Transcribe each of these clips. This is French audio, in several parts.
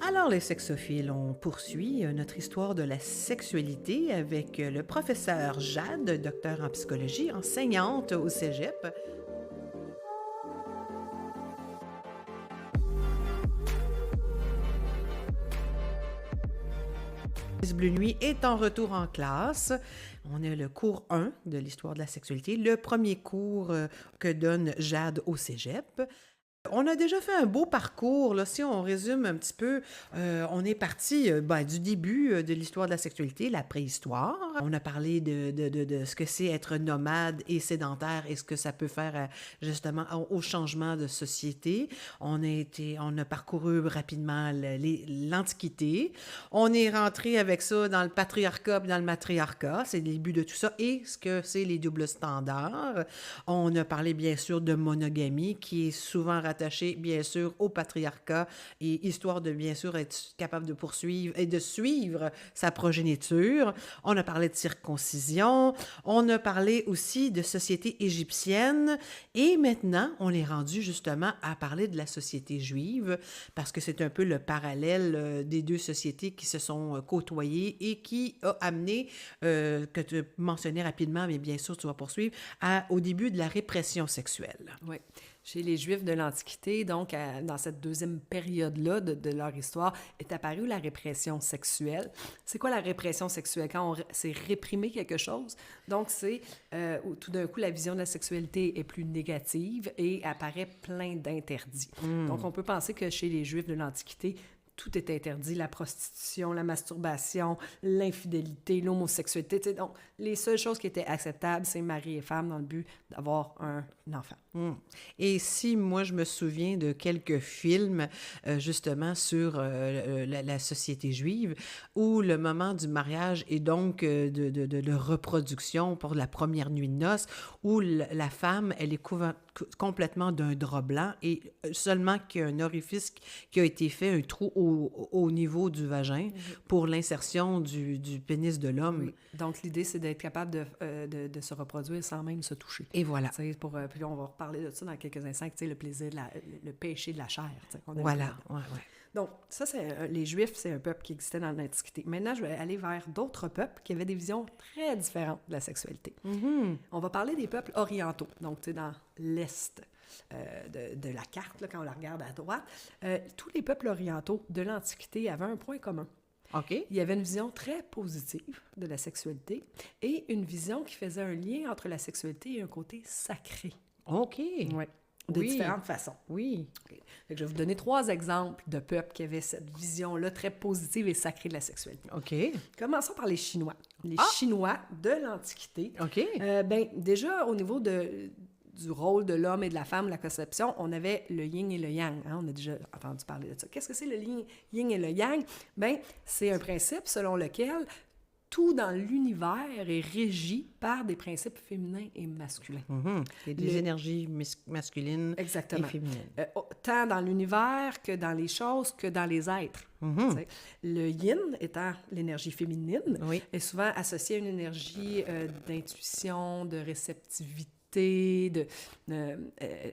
Alors les sexophiles, on poursuit notre histoire de la sexualité avec le professeur Jade, docteur en psychologie, enseignante au Cégep. Bleu Nuit est en retour en classe. On a le cours 1 de l'histoire de la sexualité, le premier cours que donne Jade au Cégep. On a déjà fait un beau parcours, là. Si on résume un petit peu, on est parti du début de l'histoire de la sexualité, la préhistoire. On a parlé de ce que c'est être nomade et sédentaire et ce que ça peut faire justement au changement de société. On a parcouru rapidement l'Antiquité. On est rentré avec ça dans le patriarcat et dans le matriarcat. C'est le début de tout ça et ce que c'est les doubles standards. On a parlé bien sûr de monogamie qui est souvent attaché, bien sûr, au patriarcat et histoire de, bien sûr, être capable de poursuivre et de suivre sa progéniture. On a parlé de circoncision. On a parlé aussi de société égyptienne. Et maintenant, on est rendu justement à parler de la société juive parce que c'est un peu le parallèle des deux sociétés qui se sont côtoyées et qui a amené, que tu mentionnais rapidement, mais bien sûr, tu vas poursuivre, au début de la répression sexuelle. Oui. Chez les Juifs de l'Antiquité, donc dans cette deuxième période-là de leur histoire, est apparue la répression sexuelle. C'est quoi la répression sexuelle? Quand c'est réprimer quelque chose, donc c'est où tout d'un coup la vision de la sexualité est plus négative et apparaît plein d'interdits. Donc on peut penser que chez les Juifs de l'Antiquité, tout est interdit, la prostitution, la masturbation, l'infidélité, l'homosexualité. Donc, les seules choses qui étaient acceptables, c'est mari et femme dans le but d'avoir un enfant. Et si moi, je me souviens de quelques films, justement, sur la société juive, où le moment du mariage est donc de reproduction pour la première nuit de noces, où la femme, elle est complètement d'un drap blanc et seulement qu'il y a un orifice qui a été fait, un trou au niveau du vagin pour l'insertion du pénis de l'homme. Oui. Donc, l'idée, c'est d'être capable de se reproduire sans même se toucher. Et voilà. Puis on va reparler de ça dans quelques instants, le plaisir, le péché de la chair. Voilà, ouais. Donc, ça, les Juifs, c'est un peuple qui existait dans l'Antiquité. Maintenant, je vais aller vers d'autres peuples qui avaient des visions très différentes de la sexualité. On va parler des peuples orientaux, donc dans l'Est de la carte, là, quand on la regarde à droite. Tous les peuples orientaux de l'Antiquité avaient un point commun. OK. Il y avait une vision très positive de la sexualité et une vision qui faisait un lien entre la sexualité et un côté sacré. OK. Oui. De différentes façons. Oui. Okay. Fait que je vais vous donner 3 exemples de peuples qui avaient cette vision-là très positive et sacrée de la sexualité. OK. Commençons par les Chinois. Les Chinois de l'Antiquité. OK. Déjà, au niveau du rôle de l'homme et de la femme, la conception, on avait le yin et le yang. Hein? On a déjà entendu parler de ça. Qu'est-ce que c'est le yin et le yang? Bien, c'est un principe selon lequel tout dans l'univers est régi par des principes féminins et masculins. Il y a des énergies masculines et féminines. Tant dans l'univers que dans les choses que dans les êtres. Le yin étant l'énergie féminine est souvent associé à une énergie d'intuition, de réceptivité,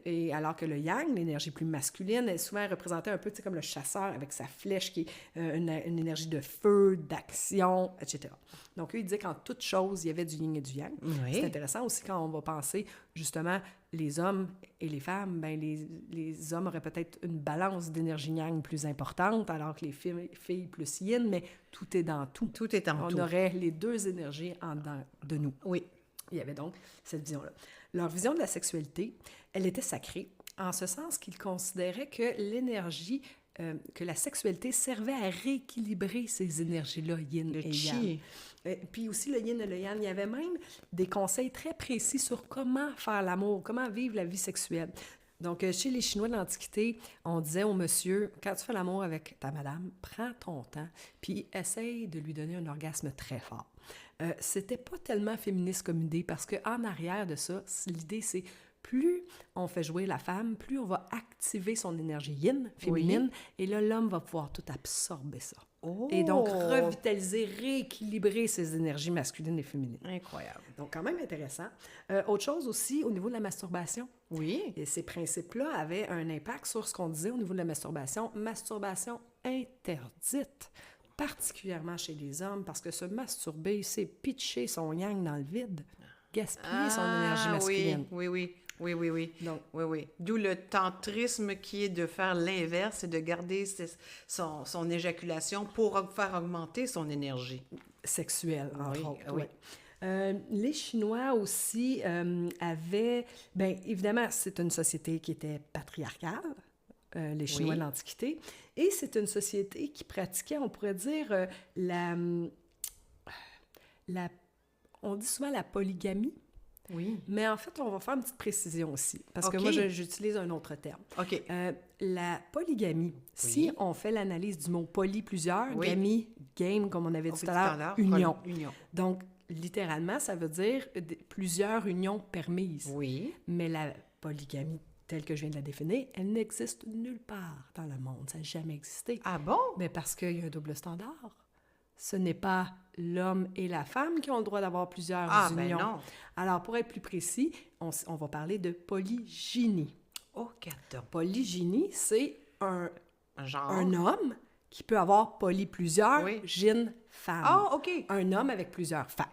et alors que le yang, l'énergie plus masculine, est souvent représentée un peu comme le chasseur avec sa flèche qui est une énergie de feu, d'action, etc. Donc, eux, ils disaient qu'en toute chose, il y avait du yin et du yang. C'est intéressant aussi quand on va penser, justement, les hommes et les femmes, les hommes auraient peut-être une balance d'énergie yang plus importante, alors que les filles plus yin, mais tout est dans tout. Tout est en tout. On aurait les deux énergies en dedans de nous. Oui. Il y avait donc cette vision-là. Leur vision de la sexualité, elle était sacrée, en ce sens qu'ils considéraient que l'énergie, que la sexualité servait à rééquilibrer ces énergies-là, yin et yang. Puis aussi, le yin et le yang, il y avait même des conseils très précis sur comment faire l'amour, comment vivre la vie sexuelle. Donc, chez les Chinois de l'Antiquité, on disait au monsieur, quand tu fais l'amour avec ta madame, prends ton temps, puis essaye de lui donner un orgasme très fort. C'était pas tellement féministe comme idée, parce qu'en arrière de ça, l'idée, c'est plus on fait jouer la femme, plus on va activer son énergie yin, féminine, et là, l'homme va pouvoir tout absorber ça. Et donc, revitaliser, rééquilibrer ses énergies masculines et féminines. Incroyable. Donc, quand même intéressant. Autre chose aussi, au niveau de la masturbation. Oui. Et ces principes-là avaient un impact sur ce qu'on disait au niveau de la masturbation. Masturbation interdite, particulièrement chez les hommes, parce que se masturber, c'est pitcher son yang dans le vide, gaspiller son énergie masculine. Oui. Donc, Oui. D'où le tantrisme qui est de faire l'inverse et de garder son éjaculation pour faire augmenter son énergie. sexuelle, entre autres. Oui. Les Chinois aussi avaient... Bien, évidemment, c'est une société qui était patriarcale, les Chinois de l'Antiquité, et c'est une société qui pratiquait, on pourrait dire, on dit souvent la polygamie. Oui. Mais en fait, on va faire une petite précision aussi, parce que OK. moi, j'utilise un autre terme. OK. La polygamie, si on fait l'analyse du mot poly, plusieurs, Oui. gamie, game, comme on avait dit dit tout à l'heure, union. Donc, littéralement, ça veut dire plusieurs unions permises. Oui. Mais la polygamie, telle que je viens de la définir, elle n'existe nulle part dans le monde. Ça n'a jamais existé. Ah bon? Mais parce qu'il y a un double standard. Ce n'est pas l'homme et la femme qui ont le droit d'avoir plusieurs unions. Ben non. Alors, pour être plus précis, on va parler de polygynie. Oh, cadeau. Polygynie, c'est un Genre? homme qui peut avoir plusieurs gynes femmes. Ah, OK. Un homme avec plusieurs femmes.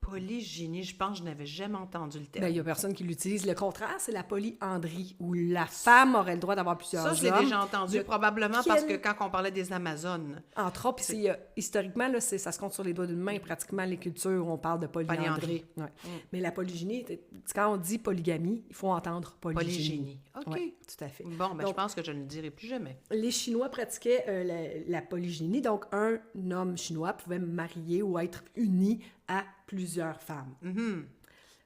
Polygynie, je pense que je n'avais jamais entendu le terme. Bien, il n'y a personne qui l'utilise. Le contraire, c'est la polyandrie, où la femme aurait le droit d'avoir plusieurs hommes. Ça, je l'ai déjà entendu, probablement parce que Quel- quand on parlait des Amazones, Entre autres, puis historiquement, là, ça se compte sur les doigts d'une main, pratiquement les cultures où on parle de polyandrie. Polyandrie. Ouais. Mais la polygynie, quand on dit polygamie, il faut entendre polygynie. polygynie. OK. Oui, tout à fait. Bon, ben, je Donc, pense que je ne le dirai plus jamais. les Chinois pratiquaient la polygynie, donc un homme chinois pouvait marier ou être uni à plusieurs femmes.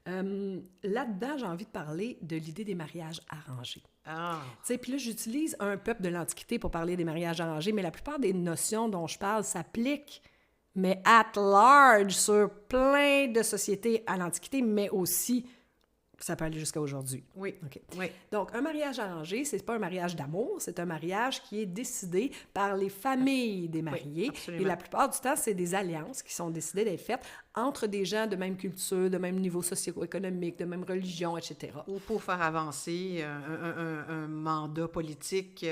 Là-dedans, j'ai envie de parler de l'idée des mariages arrangés. Ah. Tu sais, puis là, j'utilise un peuple de l'Antiquité pour parler des mariages arrangés, mais la plupart des notions dont je parle s'appliquent, mais at large, sur plein de sociétés à l'Antiquité, mais aussi, ça peut aller jusqu'à aujourd'hui. Oui. OK. Oui. Donc, un mariage arrangé, c'est pas un mariage d'amour, c'est un mariage qui est décidé par les familles des mariés. absolument. Et la plupart du temps, c'est des alliances qui sont décidées d'être faites entre des gens de même culture, de même niveau socio-économique, de même religion, etc. Ou pour faire avancer un mandat politique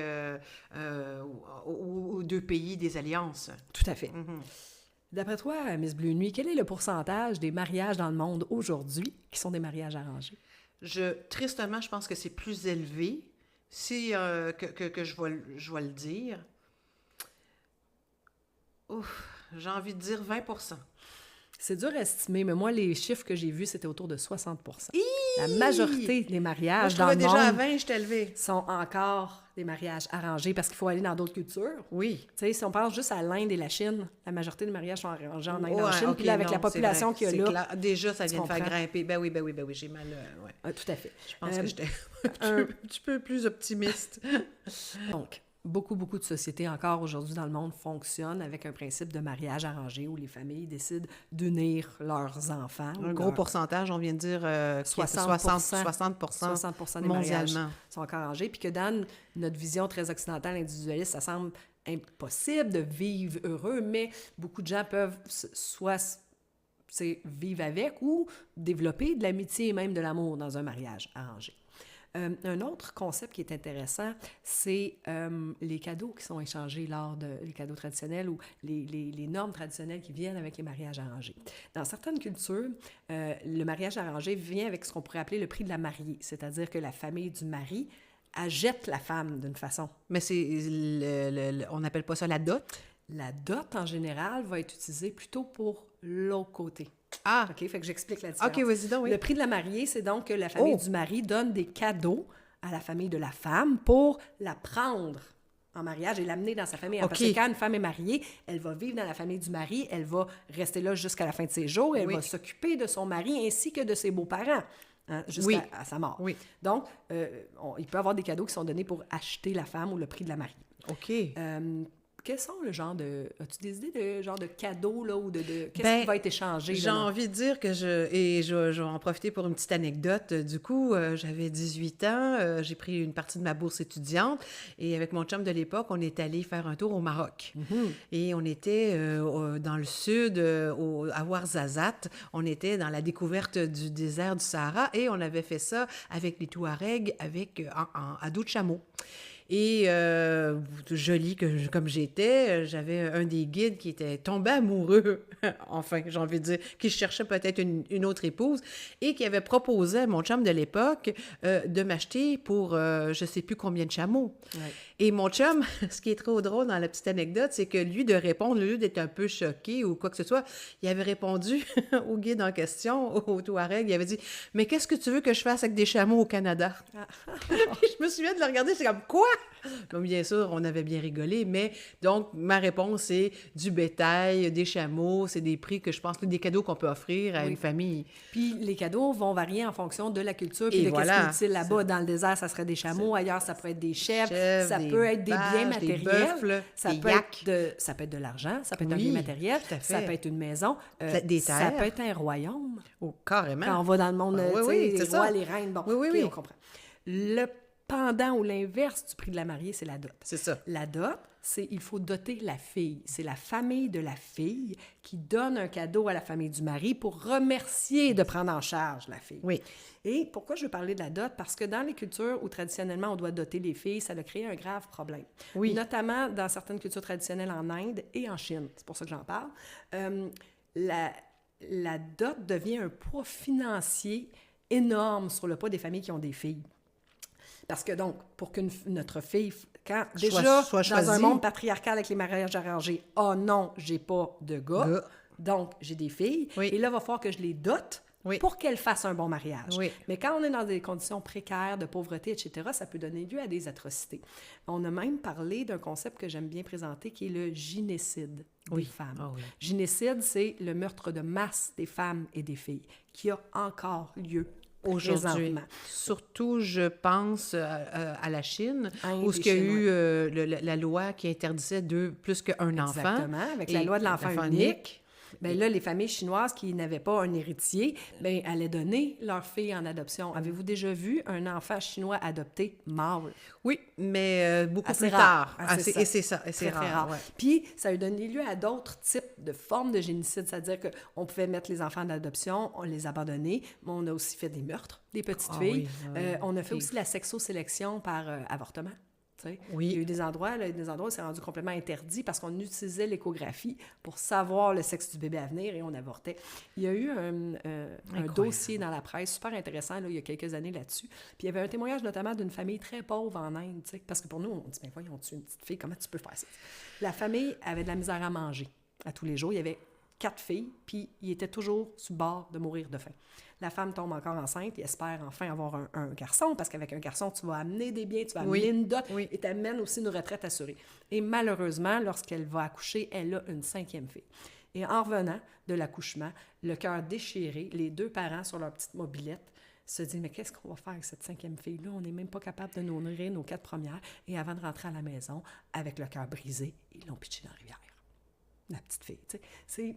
ou deux pays, des alliances. Tout à fait. D'après toi, Miss Bleu Nuit, quel est le pourcentage des mariages dans le monde aujourd'hui qui sont des mariages arrangés? Tristement, je pense que c'est plus élevé que je vais le dire. Ouf, j'ai envie de dire 20%. C'est dur à estimer, mais moi, les chiffres que j'ai vus, c'était autour de 60 La majorité des Moi, mariages je dans trouvais le déjà à monde 20, je t'ai élevé. sont encore des mariages arrangés parce qu'il faut aller dans d'autres cultures. Oui. Tu sais, si on pense juste à l'Inde et la Chine, la majorité des mariages sont arrangés en Inde et en Ouais, Chine. OK, Puis là, avec non, la population c'est qu'il y a vrai, là... c'est clair. Déjà, ça tu vient de faire comprends? grimper. Ben oui, j'ai mal... ouais. Tout à fait. Je pense que j'étais un- un petit peu plus optimiste. Donc, beaucoup de sociétés encore aujourd'hui dans le monde fonctionnent avec un principe de mariage arrangé où les familles décident d'unir leurs enfants. Un gros pourcentage, on vient de dire 60% 60% des mariages mondialement. sont encore arrangés. Puis que dans notre vision très occidentale individualiste, ça semble impossible de vivre heureux, mais beaucoup de gens peuvent soit vivre avec ou développer de l'amitié et même de l'amour dans un mariage arrangé. Un autre concept qui est intéressant, c'est les cadeaux qui sont échangés les cadeaux traditionnels ou les normes traditionnelles qui viennent avec les mariages arrangés. Dans certaines cultures, le mariage arrangé vient avec ce qu'on pourrait appeler le prix de la mariée, c'est-à-dire que la famille du mari achète la femme d'une façon. Mais on n'appelle pas ça la dot? La dot, en général, va être utilisée plutôt pour l'autre côté. Ah! OK, fait que j'explique la différence. OK, vas-y donc, oui. Le prix de la mariée, c'est donc que la famille du mari donne des cadeaux à la famille de la femme pour la prendre en mariage et l'amener dans sa famille. OK. Parce que quand une femme est mariée, elle va vivre dans la famille du mari, elle va rester là jusqu'à la fin de ses jours, elle va s'occuper de son mari ainsi que de ses beaux-parents. Jusqu'à à sa mort. Oui. Donc, il peut y avoir des cadeaux qui sont donnés pour acheter la femme ou le prix de la mariée. OK. Quels sont le genre de... As-tu des idées de genre de cadeaux, là, ou de qu'est-ce Ben, qui va être échangé? J'ai envie de dire que je vais en profiter pour une petite anecdote. Du coup, j'avais 18 ans, j'ai pris une partie de ma bourse étudiante et avec mon chum de l'époque, on est allé faire un tour au Maroc. Et on était dans le sud, à Ouarzazate. On était dans la découverte du désert du Sahara et on avait fait ça avec les Touaregs, à dos de chameau. Et jolie comme j'étais, j'avais un des guides qui était tombé amoureux, enfin, j'ai envie de dire, qui cherchait peut-être une autre épouse et qui avait proposé à mon chum de l'époque de m'acheter pour je sais plus combien de chameaux. Ouais. Et mon chum, ce qui est trop drôle dans la petite anecdote, c'est que lui, de répondre, au lieu d'être un peu choqué ou quoi que ce soit, il avait répondu au guide en question, au Touareg, il avait dit « Mais qu'est-ce que tu veux que je fasse avec des chameaux au Canada? » Puis je me souviens de le regarder, c'est comme « Quoi? » Bon, bien sûr, on avait bien rigolé, mais donc ma réponse, c'est du bétail, des chameaux, c'est des prix que je pense que des cadeaux qu'on peut offrir à une famille. Puis les cadeaux vont varier en fonction de la culture, puis Et de voilà, qu'est-ce qui est utile là-bas. Dans le désert, ça serait des chameaux, ailleurs, ça pourrait être des chèvres, ça des peut être des biens vaches, des matériels, buffles, ça des peut yaks. ça peut être de l'argent, ça peut être un Oui, bien matériel, tout à fait. ça peut être une maison, Des ça terres. peut être un royaume. Oh, carrément. Quand on va dans le monde, Ah, oui, tu sais, oui, les c'est rois, ça. les reines, bon, Oui, oui, OK, oui. on comprend. Le pendant ou l'inverse du prix de la mariée, c'est la dot. C'est ça. La dot, c'est il faut doter la fille. C'est la famille de la fille qui donne un cadeau à la famille du mari pour remercier de prendre en charge la fille. Oui. Et pourquoi je veux parler de la dot? Parce que dans les cultures où traditionnellement on doit doter les filles, ça a créé un grave problème. Oui. Notamment dans certaines cultures traditionnelles en Inde et en Chine. C'est pour ça que j'en parle. La dot devient un poids financier énorme sur le poids des familles qui ont des filles. Parce que donc, pour que notre fille, quand déjà, soit dans un choisie. monde patriarcal avec les mariages arrangés, « oh non, j'ai pas de gars, donc j'ai des filles, Oui. et là, il va falloir que je les dote Oui. pour qu'elles fassent un bon mariage. Oui. Mais quand on est dans des conditions précaires, de pauvreté, etc., ça peut donner lieu à des atrocités. On a même parlé d'un concept que j'aime bien présenter, qui est le gynécide des femmes. Ah oui. Gynécide, c'est le meurtre de masse des femmes et des filles, qui a encore lieu Aujourd'hui. présentement. Surtout, je pense à la Chine, Inde où et il y a Chine, eu la loi qui interdisait plus qu'un enfant. Exactement, avec la loi de l'enfant unique. Bien là, les familles chinoises qui n'avaient pas un héritier, bien, allaient donner leur fille en adoption. Avez-vous déjà vu un enfant chinois adopté mâle? Oui, mais beaucoup Assez plus rare. tard. Ah, c'est ça. Et c'est ça. Et c'est Très, très rare. rare. Ouais. Puis, ça a donné lieu à d'autres types de formes de génocide, c'est-à-dire qu'on pouvait mettre les enfants en adoption, on les abandonnait, mais on a aussi fait des meurtres des petites Ah filles. oui, On a fait aussi la sexosélection par avortement. Oui. Il y a eu des endroits où c'est rendu complètement interdit parce qu'on utilisait l'échographie pour savoir le sexe du bébé à venir et on avortait. Il y a eu un dossier dans la presse super intéressant là, il y a quelques années là-dessus. Puis il y avait un témoignage notamment d'une famille très pauvre en Inde, parce que pour nous, on dit, mais voyons, tu es une petite fille, comment tu peux faire ça? La famille avait de la misère à manger à tous les jours. Il y avait 4 filles, puis ils étaient toujours sur le bord de mourir de faim. La femme tombe encore enceinte et espère enfin avoir un garçon, parce qu'avec un garçon, tu vas amener des biens, tu vas amener une dot et tu amènes aussi une retraite assurée. Et malheureusement, lorsqu'elle va accoucher, elle a une 5e fille. Et en revenant de l'accouchement, le cœur déchiré, les 2 parents sur leur petite mobilette se disent « Mais qu'est-ce qu'on va faire avec cette 5e fille-là? On n'est même pas capable de nourrir nos 4 premières. » Et avant de rentrer à la maison, avec le cœur brisé, ils l'ont pitché dans la rivière. La petite fille, tu sais.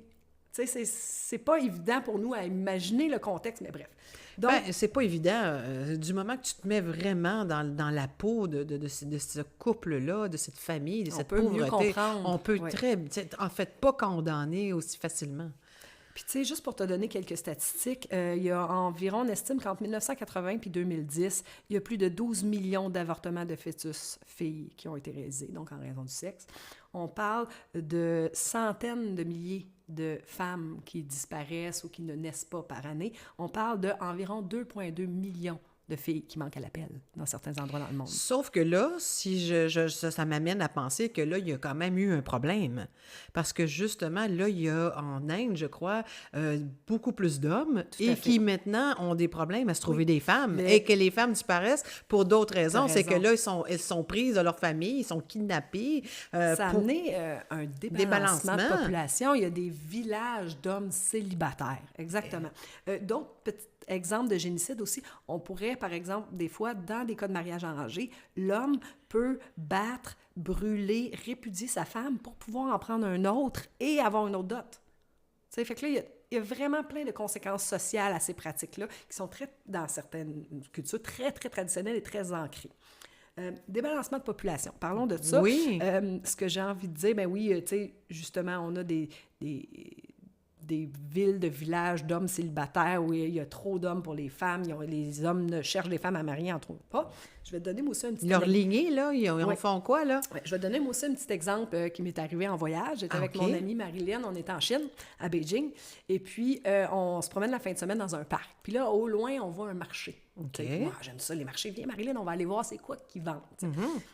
C'est pas évident pour nous à imaginer le contexte, mais bref. Donc, c'est pas évident. Du moment que tu te mets vraiment dans la peau de ce couple-là, de cette famille, de cette pauvreté, mieux comprendre. on peut en fait, pas condamner aussi facilement. Puis, tu sais, juste pour te donner quelques statistiques, il y a environ, on estime qu'entre 1980 et 2010, il y a plus de 12 millions d'avortements de fœtus filles qui ont été réalisés, donc en raison du sexe. On parle de centaines de milliers de femmes qui disparaissent ou qui ne naissent pas par année. On parle d'environ 2,2 millions de filles qui manquent à l'appel dans certains endroits dans le monde. Sauf que là, si ça m'amène à penser que là, il y a quand même eu un problème. Parce que justement, là, il y a en Inde, je crois, beaucoup plus d'hommes et qui maintenant ont des problèmes à se trouver des femmes et que les femmes disparaissent pour d'autres raisons. C'est que là, elles sont prises de leur famille, ils sont kidnappées. Ça a amené un débalancement de population. Il y a des villages d'hommes célibataires. Exactement. D'autres petits exemple de génocide aussi, on pourrait, par exemple, des fois, dans des cas de mariage arrangé, l'homme peut battre, brûler, répudier sa femme pour pouvoir en prendre un autre et avoir une autre dot. T'sais, fait que là, il y a vraiment plein de conséquences sociales à ces pratiques-là qui sont dans certaines cultures très, très traditionnelles et très ancrées. Débalancement de population. Parlons de ça. Oui. Ce que j'ai envie de dire, ben oui, tu sais, justement, on a des des villes, de villages d'hommes célibataires où il y a trop d'hommes pour les femmes. Les hommes ne cherchent des femmes à marier, en trouvent pas. Je vais te donner moi aussi un petit Leur lignée, là, ils Oui. font quoi, là? Ouais, je vais te donner moi aussi un petit exemple qui m'est arrivé en voyage. J'étais avec OK. mon amie Marilyn, on était en Chine, à Beijing, et puis on se promène la fin de semaine dans un parc. Puis là, au loin, on voit un marché. OK. Moi, j'aime ça, les marchés. Viens, Marilyn, on va aller voir c'est quoi qu'ils vendent.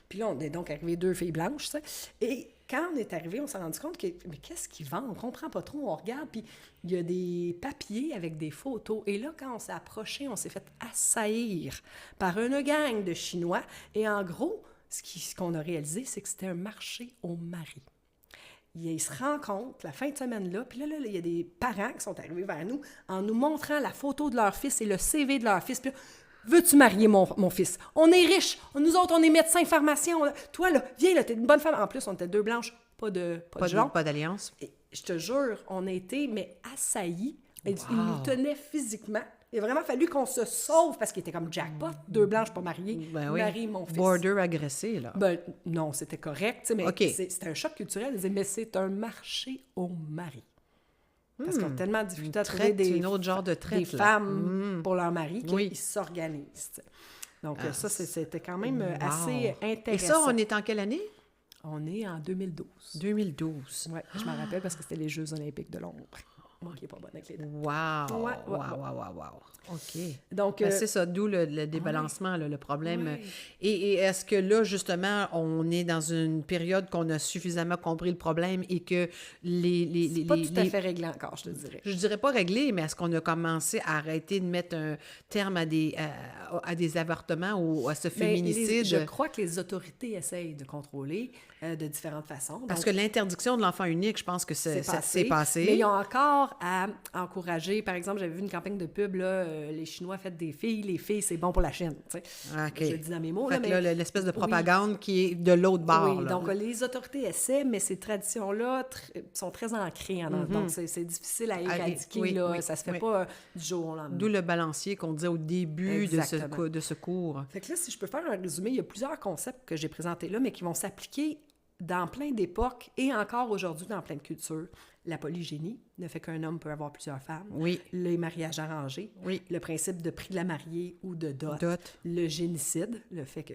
Puis là, on est donc arrivé 2 filles blanches, tu sais. Et quand on est arrivé, on s'est rendu compte que, mais qu'est-ce qu'ils vendent? On comprend pas trop, on regarde, puis il y a des papiers avec des photos. Et là, quand on s'est approché, on s'est fait assaillir par une gang de Chinois. Et en gros, ce qu'on a réalisé, c'est que c'était un marché aux maris. Ils se rencontrent la fin de semaine-là, puis là, il y a des parents qui sont arrivés vers nous en nous montrant la photo de leur fils et le CV de leur fils. Puis là, veux-tu marier mon fils? On est riches. Nous autres, on est médecins, pharmaciens. Toi, là, viens, là, t'es une bonne femme. En plus, on était 2 blanches, pas de genre. Pas d'alliance. Et je te jure, on a été, mais assaillis. Wow. Ils nous tenaient physiquement. Il a vraiment fallu qu'on se sauve parce qu'il était comme jackpot, 2 blanches pas mariées. Ben oui. Marie, mon fils. Border agressé, là. Ben, non, c'était correct, tu sais, mais OK. c'était un choc culturel. Ils disaient, mais c'est un marché aux maris. Parce qu'on a tellement de difficultés à trouver Traite, un autre genre de traite, des là. femmes pour leur mari Oui. qu'ils s'organisent. Tu sais. Donc, ça, c'était quand même Wow. assez intéressant. Et ça, on est en quelle année? On est en 2012. 2012. Oui, je m'en rappelle parce que c'était les Jeux olympiques de Londres. Moi qui n'ai pas bonne avec les dates. Wow! Ouais, ouais, Wow. OK. Donc, Ben, c'est ça, d'où le débalancement, là, le problème. Ouais. Et est-ce que là, justement, on est dans une période qu'on a suffisamment compris le problème et que c'est pas tout à fait réglé encore, je te dirais. je dirais pas réglé, mais est-ce qu'on a commencé à arrêter de mettre un terme à des avortements ou à ce Mais féminicide? je crois que les autorités essayent de contrôler de différentes façons. Parce Donc, que l'interdiction de l'enfant unique, je pense que c'est passé. Mais ils ont encore à encourager. Par exemple, j'avais vu une campagne de pub, là, les Chinois font des filles, les filles, c'est bon pour la Chine. Tu sais. OK. Je le dis dans mes mots. Fait Là, que là, l'espèce de propagande qui est de l'autre bord. Oui, là. donc les autorités essaient, mais ces traditions-là sont très ancrées. Donc, c'est difficile à éradiquer. oui, là. oui, Ça se fait oui. pas du jour au lendemain. D'où le balancier qu'on disait au début Exactement. de ce cours. Fait que là, si je peux faire un résumé, il y a plusieurs concepts que j'ai présentés là, mais qui vont s'appliquer dans plein d'époques et encore aujourd'hui dans plein de cultures. La polygénie, le fait qu'un homme peut avoir plusieurs femmes. Oui. Les mariages arrangés. Oui. Le principe de prix de la mariée ou de dot. Le génicide, le fait que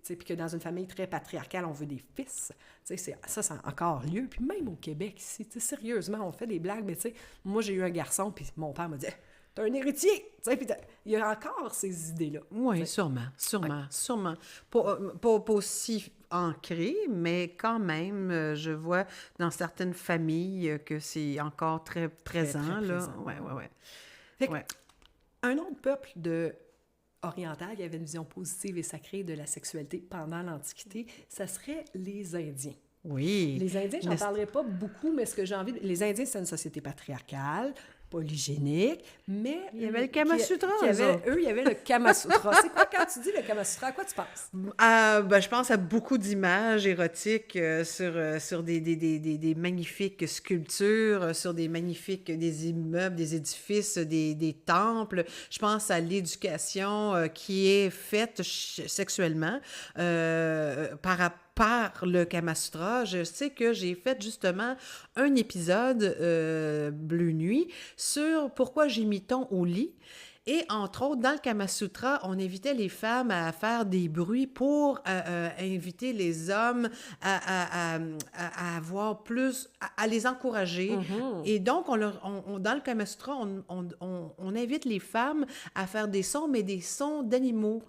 puis que dans une famille très patriarcale, on veut des fils. Ça a encore lieu. Puis même au Québec, ici, sérieusement, on fait des blagues, mais moi, j'ai eu un garçon, puis mon père m'a dit « T'as un héritier! » Puis il y a encore ces idées-là. Oui, sûrement. Pas aussi ancré, mais quand même, je vois dans certaines familles que c'est encore très présent. Très là. présent. Ouais. Fait que un autre peuple oriental qui avait une vision positive et sacrée de la sexualité pendant l'Antiquité, ça serait les Indiens. Oui. Les Indiens, j'en parlerai pas beaucoup, mais ce que j'ai envie de... Les Indiens, c'est une société patriarcale, polygénique, mais... Il y avait le Kama Sutra, il y avait le Kama Sutra. C'est quoi, quand tu dis le Kama Sutra, à quoi tu penses? Je pense à beaucoup d'images érotiques sur des magnifiques sculptures, sur des immeubles, des édifices, des temples. Je pense à l'éducation qui est faite sexuellement par le Kama Sutra. Je sais que j'ai fait justement un épisode Bleu Nuit sur pourquoi j'ai mis ton au lit. Et entre autres, dans le Kama Sutra, on invitait les femmes à faire des bruits pour inviter les hommes à avoir plus, à les encourager. Mm-hmm. Et donc, dans le Kama Sutra, on invite les femmes à faire des sons, mais des sons d'animaux.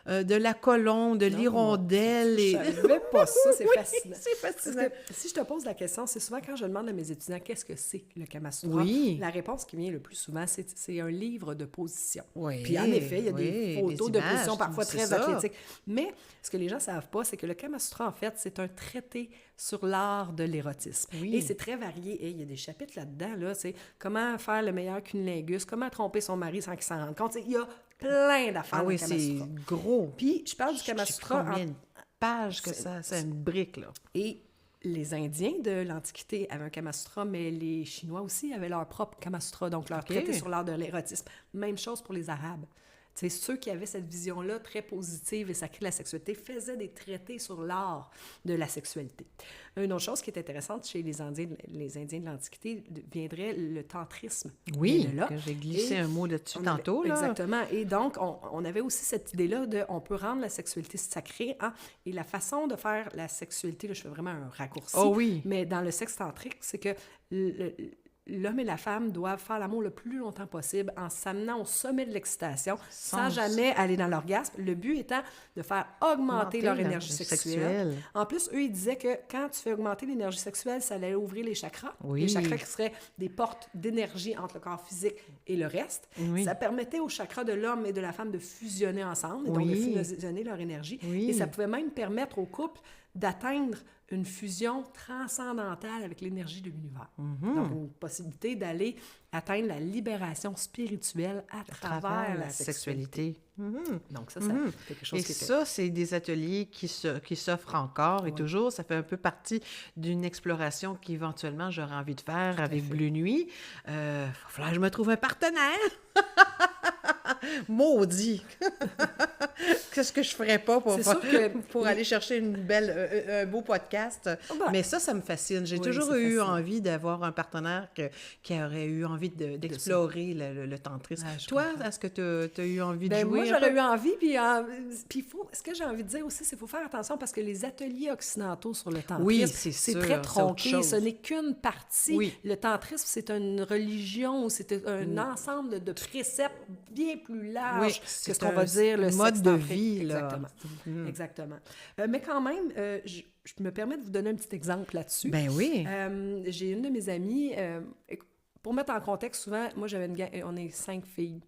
De la colombe, de l'hirondelle. Je ne savais pas ça, c'est Oui, fascinant. c'est fascinant. Parce que si je te pose la question, c'est souvent quand je demande à mes étudiants qu'est-ce que c'est le Kama Sutra, Oui. la réponse qui vient le plus souvent, c'est un livre de position. Oui, Puis en effet, il y a des photos des de position images, parfois c'est très ça. athlétiques. Mais ce que les gens ne savent pas, c'est que le Kama Sutra, en fait, c'est un traité sur l'art de l'érotisme. Oui. Et c'est très varié. Et il y a des chapitres là-dedans, là, c'est comment faire le meilleur cunilingus, comment tromper son mari sans qu'il s'en rende compte. Il y a plein d'affaires dans le Kama c'est Sutra. gros. Puis, je parle du Kama Je sais Sutra combien de pages que ça, c'est une brique, là. Et les Indiens de l'Antiquité avaient un Kama Sutra, mais les Chinois aussi avaient leur propre Kama Sutra, donc leur traité sur l'art de l'érotisme. Même chose pour les Arabes. Tu sais, ceux qui avaient cette vision-là très positive et sacrée de la sexualité faisaient des traités sur l'art de la sexualité. Une autre chose qui est intéressante chez les Indiens de l'Antiquité viendrait le tantrisme. Oui, de là. que j'ai glissé un mot là-dessus On tantôt. avait, Là. exactement. Et donc, on avait aussi cette idée-là de on peut rendre la sexualité sacrée. Hein? Et la façon de faire la sexualité, là, je fais vraiment un raccourci, Oh oui. mais dans le sexe tantrique, c'est que l'homme et la femme doivent faire l'amour le plus longtemps possible en s'amenant au sommet de l'excitation sans jamais aller dans l'orgasme. Le but étant de faire augmenter leur énergie sexuelle. En plus, eux, ils disaient que quand tu fais augmenter l'énergie sexuelle, ça allait ouvrir les chakras. Oui. Les chakras qui seraient des portes d'énergie entre le corps physique et le reste. Oui. Ça permettait aux chakras de l'homme et de la femme de fusionner ensemble, et donc de fusionner leur énergie. Oui. Et ça pouvait même permettre au couple d'atteindre une fusion transcendantale avec l'énergie de l'univers. Donc, une possibilité d'aller atteindre la libération spirituelle à travers la sexualité. Donc, ça fait quelque chose et qui était... ça, c'est des ateliers qui s'offrent encore et toujours. Ça fait un peu partie d'une exploration qu'éventuellement j'aurais envie de faire avec Bleu Nuit. Il va falloir que je me trouve un partenaire. Maudit! Qu'est-ce que je ferais pas pour aller chercher un beau podcast? Mais ça me fascine. J'ai toujours eu envie d'avoir un partenaire qui aurait eu envie d'explorer le tantrisme. Toi, est-ce que tu as eu envie de jouer? Moi, j'aurais eu envie, puis ce que j'ai envie de dire aussi, c'est qu'il faut faire attention parce que les ateliers occidentaux sur le tantrisme, c'est très tronqué, ce n'est qu'une partie. Oui. Le tantrisme, c'est une religion, c'est un ensemble de préceptes bien plus large que ce qu'on va dire le mode de vie. Là. Exactement. Mais quand même, je me permets de vous donner un petit exemple là-dessus. Ben oui. J'ai une de mes amies, pour mettre en contexte, souvent, moi, on est 5 filles.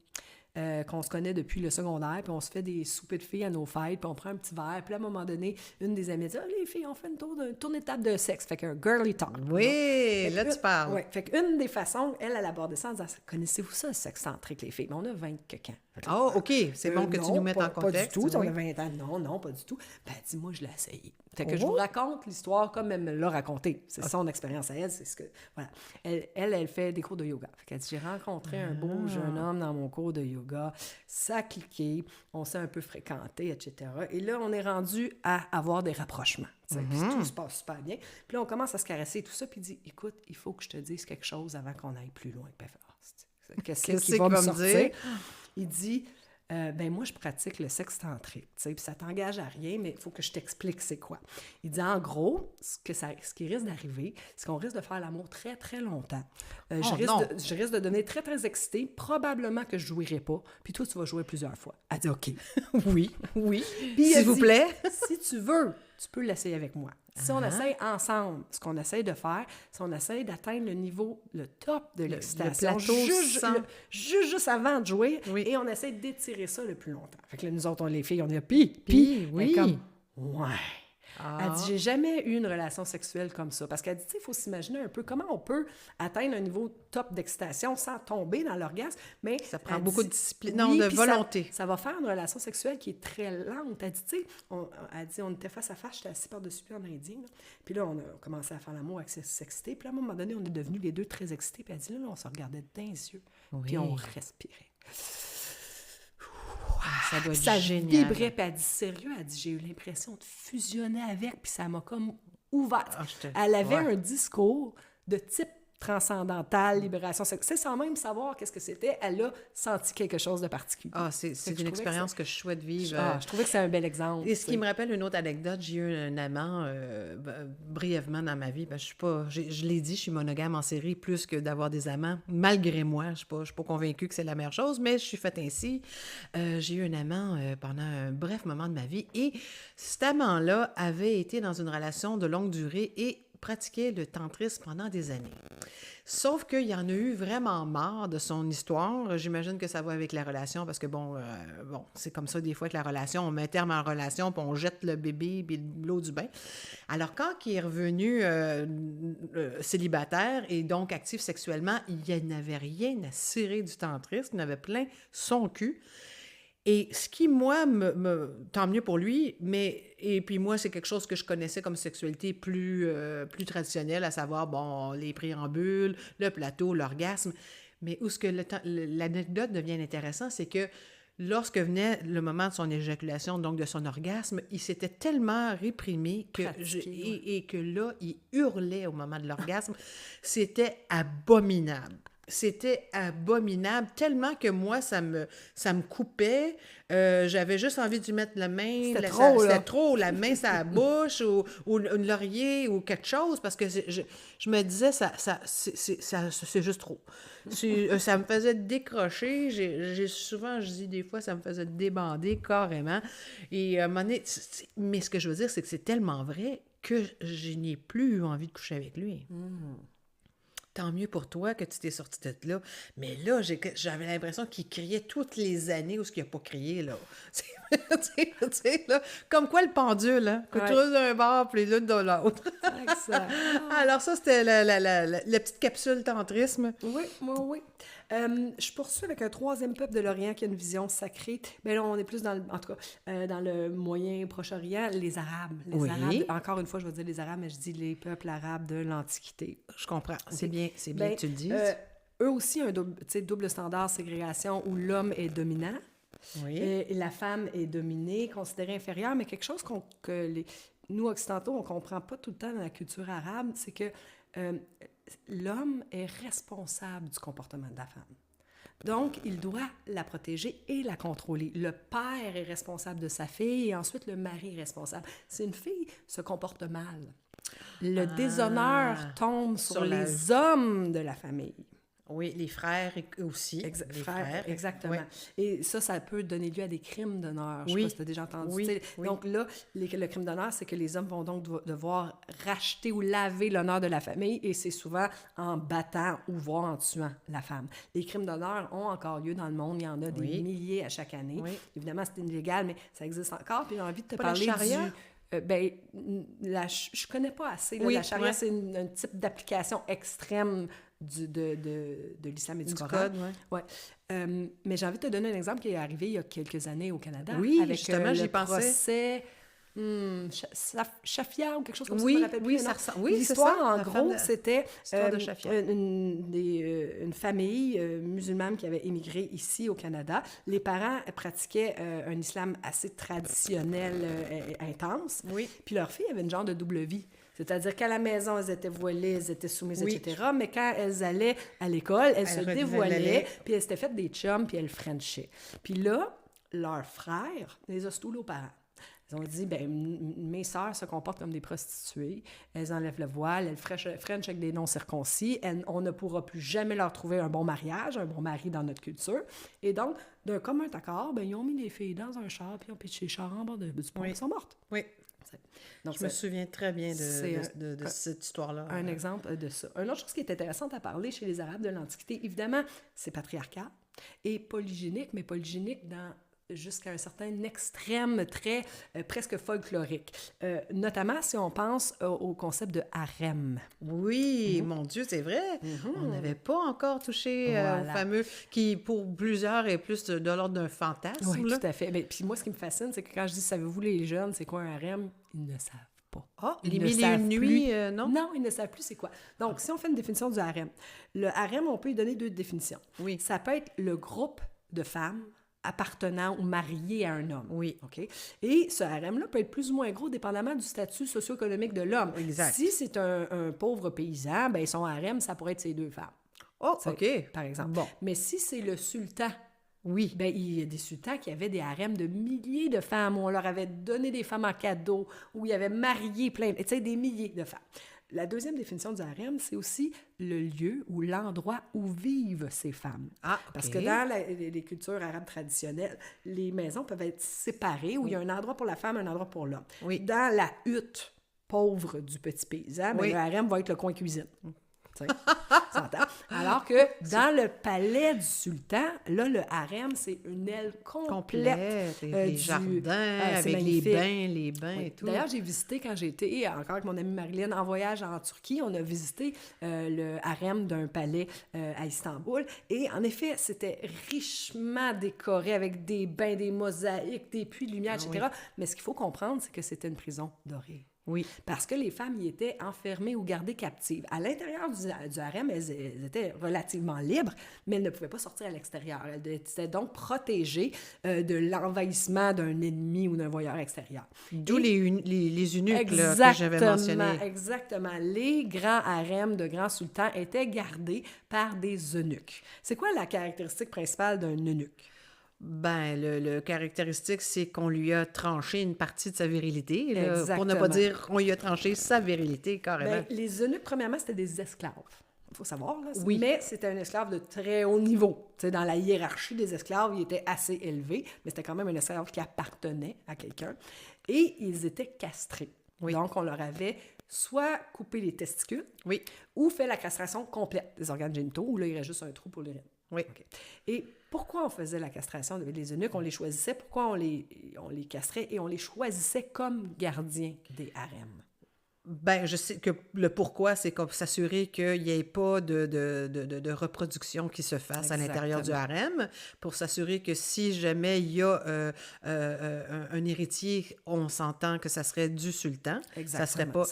Qu'on se connaît depuis le secondaire, puis on se fait des soupers de filles à nos fêtes, puis on prend un petit verre, puis à un moment donné, une des amies dit « Ah, les filles, on fait une tournée de table de sexe. » Fait qu'un girly talk. Oui, là, tu parles. Oui, fait qu'une des façons, elle abordait ça en disant « Connaissez-vous ça, le sexe tantrique, les filles? » Mais on a 20 quelqu'un. Oh, OK. C'est bon que tu nous mettes en contexte. Pas du tout. On a 20 ans. Non, pas du tout. Ben, elle dit « Moi, je l'ai essayé. » Fait que je vous raconte l'histoire comme elle me l'a racontée. C'est son expérience à elle. C'est ce que... Voilà. Elle fait des cours de yoga. Fait qu'elle dit « J'ai rencontré un beau jeune homme dans mon cours de yoga. Ça a cliqué. On s'est un peu fréquenté, etc. Et là, on est rendu à avoir des rapprochements. Puis tout se passe super bien. Puis là, on commence à se caresser et tout ça. Puis il dit « Écoute, il faut que je te dise quelque chose avant qu'on aille plus loin. » Qu'est-ce qu'il va me sortir? Il dit... moi, je pratique le sexe tantrique, puis ça t'engage à rien, mais il faut que je t'explique c'est quoi. Il dit, en gros, ce qui risque d'arriver, c'est qu'on risque de faire l'amour très, très longtemps. Je risque de devenir très, très excitée, probablement que je ne jouirai pas, puis toi, tu vas jouer plusieurs fois. Elle dit, OK. Oui. Puis s'il vous plaît. Si tu veux, tu peux l'essayer avec moi. Si on essaye ensemble, ce qu'on essaye de faire, c'est on essaye d'atteindre le top de l'excitation, juste avant de jouer, et on essaie d'étirer ça le plus longtemps. Fait que là, nous autres, les filles, on est puis, oui. Comme, ouais. Elle dit, j'ai jamais eu une relation sexuelle comme ça. Parce qu'elle dit, il faut s'imaginer un peu comment on peut atteindre un niveau top d'excitation sans tomber dans l'orgasme. Mais ça prend beaucoup de discipline, de volonté. Ça va faire une relation sexuelle qui est très lente. Elle dit, on était face à face, j'étais assis par-dessus lui en indien. Là. Puis là, on a commencé à faire l'amour avec s'exciter. Puis là, à un moment donné, on est devenus les deux très excités. Puis elle dit, là, on se regardait dans les yeux. Puis on respirait. Ça doit être ça génial. Vibrait, puis elle dit sérieux, elle dit j'ai eu l'impression de fusionner avec, puis ça m'a comme ouverte. Elle avait un discours de type transcendantal, libération sexuelle. Sans même savoir qu'est-ce que c'était, elle a senti quelque chose de particulier. C'est une expérience que je souhaite vivre. Je trouvais que c'est un bel exemple. Et ce qui me rappelle une autre anecdote, j'ai eu un amant brièvement dans ma vie. Je l'ai dit, je suis monogame en série plus que d'avoir des amants. Malgré moi, je suis pas convaincue que c'est la meilleure chose, mais je suis faite ainsi. J'ai eu un amant pendant un bref moment de ma vie et cet amant-là avait été dans une relation de longue durée et pratiquait le tantrisme pendant des années. Sauf qu'il y en a eu vraiment marre de son histoire. J'imagine que ça va avec la relation, parce que c'est comme ça des fois que la relation, on met un terme en relation, puis on jette le bébé, puis l'eau du bain. Alors, quand il est revenu célibataire et donc actif sexuellement, il n'avait rien à cirer du tantrisme, il avait plein son cul. Et ce qui, moi, tant mieux pour lui, et puis moi, c'est quelque chose que je connaissais comme sexualité plus traditionnelle, à savoir, les préambules, le plateau, l'orgasme. Mais où ce que l'anecdote devient intéressante, c'est que lorsque venait le moment de son éjaculation, donc de son orgasme, il s'était tellement réprimé que et que là, il hurlait au moment de l'orgasme. C'était abominable. C'était abominable, tellement que moi, ça me coupait. J'avais juste envie de lui mettre la main. C'était trop, la main sur la bouche ou une laurier ou quelque chose, parce que je me disais, c'est juste trop. Ça me faisait décrocher. Souvent, je dis des fois, ça me faisait débander carrément. Et à un moment donné, mais ce que je veux dire, c'est que c'est tellement vrai que je n'ai plus eu envie de coucher avec lui. Tant mieux pour toi que tu t'es sorti de là. Mais là, j'avais l'impression qu'il criait toutes les années où ce qu'il n'a pas crié, là. Tu sais, là, comme quoi le pendule, hein? Que tu restes d'un bord, puis l'autre de l'autre. Alors ça, c'était la petite capsule tantrisme. Oui. Je poursuis avec un troisième peuple de l'Orient qui a une vision sacrée. Mais là, on est plus dans le moyen Proche-Orient, les Arabes. Arabes, encore une fois, je vais dire les Arabes, mais je dis les peuples arabes de l'Antiquité. Je comprends. C'est bien que tu le dises. Eux aussi, un double standard ségrégation où l'homme est dominant. Oui. Et la femme est dominée, considérée inférieure, mais quelque chose que nous, occidentaux, on ne comprend pas tout le temps dans la culture arabe, c'est que l'homme est responsable du comportement de la femme. Donc, il doit la protéger et la contrôler. Le père est responsable de sa fille et ensuite le mari est responsable. Si une fille se comporte mal, le déshonneur tombe sur les hommes de la famille. Oui, les frères aussi. Frères, exactement. Oui. Et ça peut donner lieu à des crimes d'honneur. Je ne sais pas si tu as déjà entendu. Oui. Donc là, le crime d'honneur, c'est que les hommes vont donc devoir racheter ou laver l'honneur de la famille, et c'est souvent en battant ou voire en tuant la femme. Les crimes d'honneur ont encore lieu dans le monde. Il y en a des milliers à chaque année. Oui. Évidemment, c'est illégal, mais ça existe encore. Puis j'ai envie de te parler la charia? Je connais pas assez. Là, la charia, c'est un type d'application extrême de l'islam et du Coran. Code, mais j'ai envie de te donner un exemple qui est arrivé il y a quelques années au Canada. Oui, avec justement, j'y pensais. Shafia ou quelque chose comme ça, je me rappelle plus. L'histoire, en gros, c'était une famille musulmane qui avait émigré ici au Canada. Les parents pratiquaient un islam assez traditionnel, intense. Oui. Puis leur fille avait une genre de double vie. C'est-à-dire qu'à la maison, elles étaient voilées, elles étaient soumises, etc. Mais quand elles allaient à l'école, elles se dévoilaient, puis elles s'étaient faites des chums, puis elles frenchaient. Puis là, leur frère les a stoulés aux parents. Ils ont dit, mes sœurs se comportent comme des prostituées, elles enlèvent le voile, elles frenchent avec des non-circoncis, on ne pourra plus jamais leur trouver un bon mariage, un bon mari dans notre culture. Et donc, d'un commun accord, ils ont mis les filles dans un char, puis ils ont pitché le char en bas du pont, elles sont mortes. Oui. Donc, je me souviens très bien de cette histoire-là. Un exemple de ça. Une autre chose qui est intéressante à parler chez les Arabes de l'Antiquité, évidemment, c'est patriarcal et polygénique, mais polygénique jusqu'à un certain extrême très presque folklorique. Notamment si on pense au concept de harem. Oui, mon Dieu, c'est vrai. On n'avait pas encore touché au fameux qui, pour plusieurs, est plus de l'ordre d'un fantasme. Oui, tout à fait. Puis moi, ce qui me fascine, c'est que quand je dis « savez-vous les jeunes, c'est quoi un harem », ils ne savent pas. Ah, les mille et une nuits, non? Non, ils ne savent plus c'est quoi. Donc, si on fait une définition du harem, le harem, on peut y donner deux définitions. Oui. Ça peut être le groupe de femmes appartenant ou mariées à un homme. Oui. OK? Et ce harem-là peut être plus ou moins gros dépendamment du statut socio-économique de l'homme. Exact. Si c'est un pauvre paysan, son harem, ça pourrait être ses 2 femmes. Oh, OK. Par exemple. Bon. Mais si c'est le sultan, oui. Il y a des sultans qui avaient des harems de milliers de femmes, où on leur avait donné des femmes en cadeau, où ils avaient marié des milliers de femmes. La deuxième définition du harem, c'est aussi le lieu ou l'endroit où vivent ces femmes. Ah, okay. Parce que dans les cultures arabes traditionnelles, les maisons peuvent être séparées, où il y a un endroit pour la femme, un endroit pour l'homme. Oui. Dans la hutte pauvre du petit paysan, le harem va être le coin cuisine. Alors que dans le palais du sultan, là, le harem, c'est une aile complète. Les jardins, avec les bains et tout. D'ailleurs, j'ai visité, quand j'ai été, encore avec mon amie Marilyn, en voyage en Turquie, on a visité le harem d'un palais à Istanbul. Et en effet, c'était richement décoré avec des bains, des mosaïques, des puits de lumière, etc. Mais ce qu'il faut comprendre, c'est que c'était une prison dorée. Oui. Parce que les femmes y étaient enfermées ou gardées captives. À l'intérieur du harem, elles étaient relativement libres, mais elles ne pouvaient pas sortir à l'extérieur. Elles étaient donc protégées de l'envahissement d'un ennemi ou d'un voyeur extérieur. D'où les eunuques là, que j'avais mentionnés. Exactement. Les grands harems de grands sultans étaient gardés par des eunuques. C'est quoi la caractéristique principale d'un eunuque? Ben, le caractéristique, c'est qu'on lui a tranché une partie de sa virilité, là, Exactement. pour ne pas dire qu'on lui a tranché sa virilité, carrément. Ben, les eunuques, premièrement, c'était des esclaves. Il faut savoir, là. Oui. Mais c'était un esclave de très haut niveau. Tu sais, dans la hiérarchie des esclaves, il était assez élevé, mais c'était quand même un esclave qui appartenait à quelqu'un. Et ils étaient castrés. Oui. Donc, on leur avait soit coupé les testicules, Oui. ou fait la castration complète des organes génitaux, où là, il reste juste un trou pour l'urine. Oui. Okay. Et pourquoi on faisait la castration des eunuques? On les choisissait. Pourquoi on les castrait? Et on les choisissait comme gardiens des harems. Ben, je sais que le pourquoi, c'est comme s'assurer qu'il n'y ait pas de reproduction qui se fasse à l'intérieur du harem, pour s'assurer que si jamais il y a un héritier, on s'entend que ça serait du sultan. Exactement. Ça serait pas...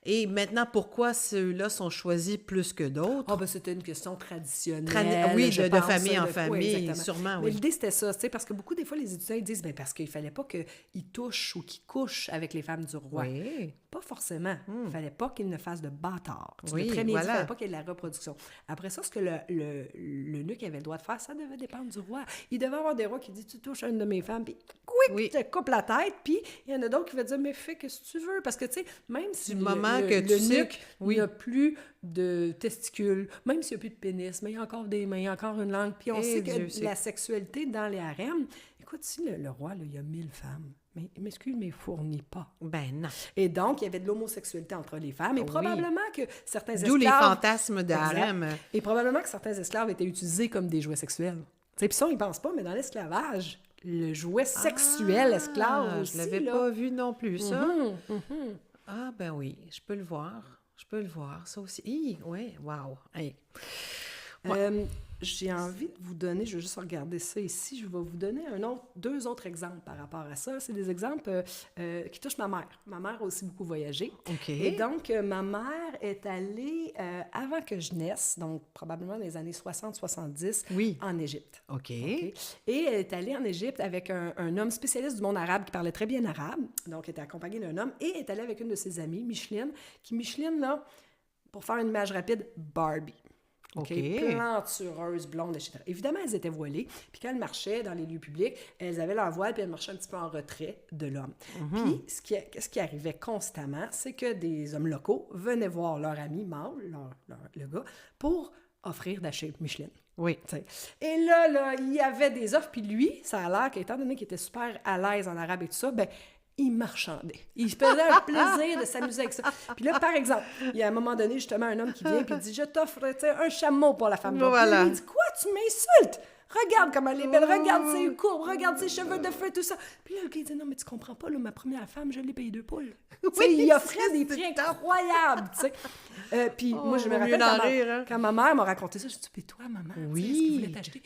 Et maintenant, pourquoi ceux-là sont choisis plus que d'autres? Ah, ben c'était une question traditionnelle. Oui, je de pense, famille en famille, oui, sûrement, Mais oui. l'idée, c'était ça, tu sais, parce que beaucoup, des fois, les étudiants, ils disent, ben parce qu'il fallait pas qu'ils touchent ou qu'ils couchent avec les femmes du roi. Oui. Pas forcément. Il fallait pas qu'ils ne fassent de bâtards. Tu Oui, l'as très bien dit, il voilà. fallait pas qu'il y ait de la reproduction. Après ça, ce que l'eunuque avait le droit de faire, ça devait dépendre du roi. Il devait avoir des rois qui disent, tu touches à une de mes femmes, puis Oui. tu te coupes la tête, puis il y en a d'autres qui vont dire, mais fais ce que tu veux. Parce que, tu sais, même si Du moment que tu sais l'eunuque n'a plus de testicules, même s'il n'y a plus de pénis, mais il y a encore des mains, il y a encore une langue, puis on sait que la sexualité dans les harems, écoute, si le roi, là, il y a 1000 femmes, mais excuse, mais il fournit pas. Ben non. Et donc, il y avait de l'homosexualité entre les femmes, et probablement que certains esclaves... D'où les fantasmes de harem. Et probablement que certains esclaves étaient utilisés comme des jouets sexuels. Tu sais, puis ça, on n'y pense pas, mais dans l'esclavage, le jouet sexuel esclave aussi, je l'avais là. pas vu non plus, ça. Mhm. Ah, ben oui, je peux le voir. Je peux le voir, ça aussi. Oui, wow. Hey. Ouais. J'ai envie de vous donner, je vais juste regarder ça ici, je vais vous donner deux autres exemples par rapport à ça. C'est des exemples qui touchent ma mère. Ma mère a aussi beaucoup voyagé. OK. Et donc, ma mère est allée, avant que je naisse, donc probablement dans les années 60-70, Oui. en Égypte. OK. Et elle est allée en Égypte avec un homme spécialiste du monde arabe qui parlait très bien arabe, donc elle était accompagnée d'un homme, et est allée avec une de ses amies, Micheline, Micheline, là, pour faire une image rapide, Barbie. OK. Plantureuse, blonde, etc. Évidemment, elles étaient voilées. Puis quand elles marchaient dans les lieux publics, elles avaient leur voile, puis elles marchaient un petit peu en retrait de l'homme. Puis ce qui arrivait constamment, c'est que des hommes locaux venaient voir leur ami mâle, le gars, pour offrir d'acheter Micheline. Oui. T'sais. Et là, il y avait des offres, puis lui, ça a l'air qu'étant donné qu'il était super à l'aise en arabe et tout ça, ben il marchandait. Il faisait un plaisir de s'amuser avec ça. Puis là, par exemple, il y a un moment donné, justement, un homme qui vient et dit « Je t'offre un chameau pour la femme. » Voilà. Il dit « Quoi? Tu m'insultes? Regarde comment elle est belle, regarde ses courbes, regarde ses cheveux de feu, tout ça. » Puis là, le gars, il dit « Non, mais tu comprends pas, là, ma première femme, je l'ai payé 2 poules. » Il offrait des prix incroyables, tu sais. Puis moi, je me rappelle quand ma mère m'a raconté ça, je dis « Puis toi, maman, oui. est-ce qu'il voulait t'acheter? »